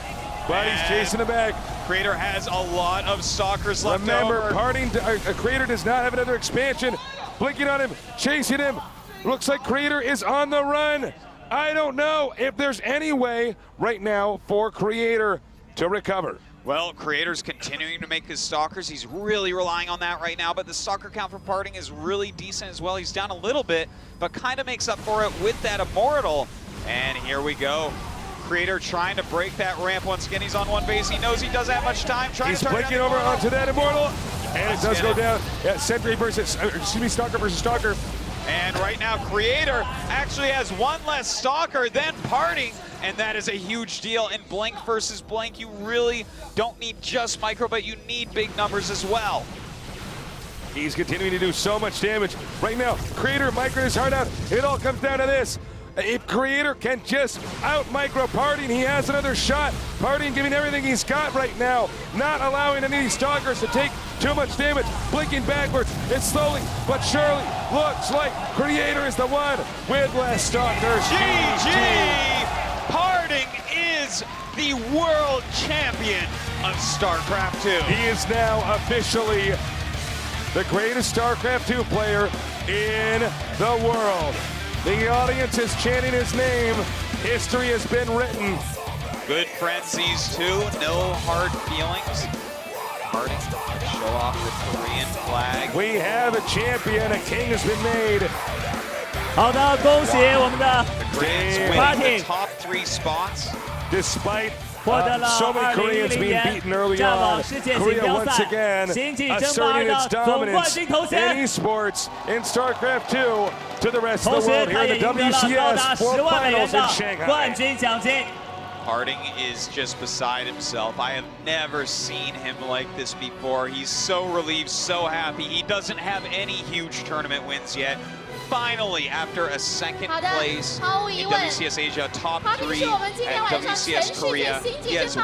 But he's chasing it back. Creator has a lot of Stalkers left Remember, over. Parting, Creator does not have another expansion. Blinking on him, chasing him. Looks like Creator is on the run. I don't know if there's any way right now for Creator to recover. Well, Creator's continuing to make his Stalkers. He's really relying on that right now, but the Stalker count for Parting is really decent as well. He's down a little bit, but kind of makes up for it with that Immortal. And here we go. Creator trying to break that ramp once again. He's on one base. He knows he doesn't have much time. He's blinking over onto that Immortal, and it does go down. Yeah, Sentry versus, excuse me, Stalker versus Stalker. And right now, Creator actually has one less Stalker than Parting, and that is a huge deal. In Blank versus Blank, you really don't need just Micro, but you need big numbers as well. He's continuing to do so much damage. Right now, Creator micro his heart out. It all comes down to this. If Creator can just out-micro Parting, he has another shot. Parting giving everything he's got right now, not allowing any of these Stalkers to take too much damage. Blinking backwards, it slowly but surely looks like Creator is the one with less Stalkers. GG! Parting is the world champion of StarCraft 2. He is now officially the greatest StarCraft 2 player in the world. The audience is chanting his name. History has been written. Good frenzies too, no hard feelings. Parting, show off the Korean flag. We have a champion, a king has been made. 好的，恭喜我们的 The Koreans winning Parting the top 3 spots. Despite 获得了 so many Koreans 2010 being 年 beaten early 战网 on, 世界锦 Korea 标 once 赛 again 星际争霸 asserting 的 its 总冠 dominance 军头 in 衔。 esports in StarCraft 2 to the rest of 同 the 时， world 他 here 也 in the 赢得了高达 WCS 10万美元 Finals in 的 Shanghai. 冠军奖金。 Parting is just beside himself. I have never seen him like this before. He's so relieved, so happy. He doesn't have any huge tournament wins yet. Finally, after a second 好的， place 毫无 in 疑问 WCS Asia, top ，Parting three 是我们今天 at 晚上全 WCS 世界 Korea, 星际 he 争 has 霸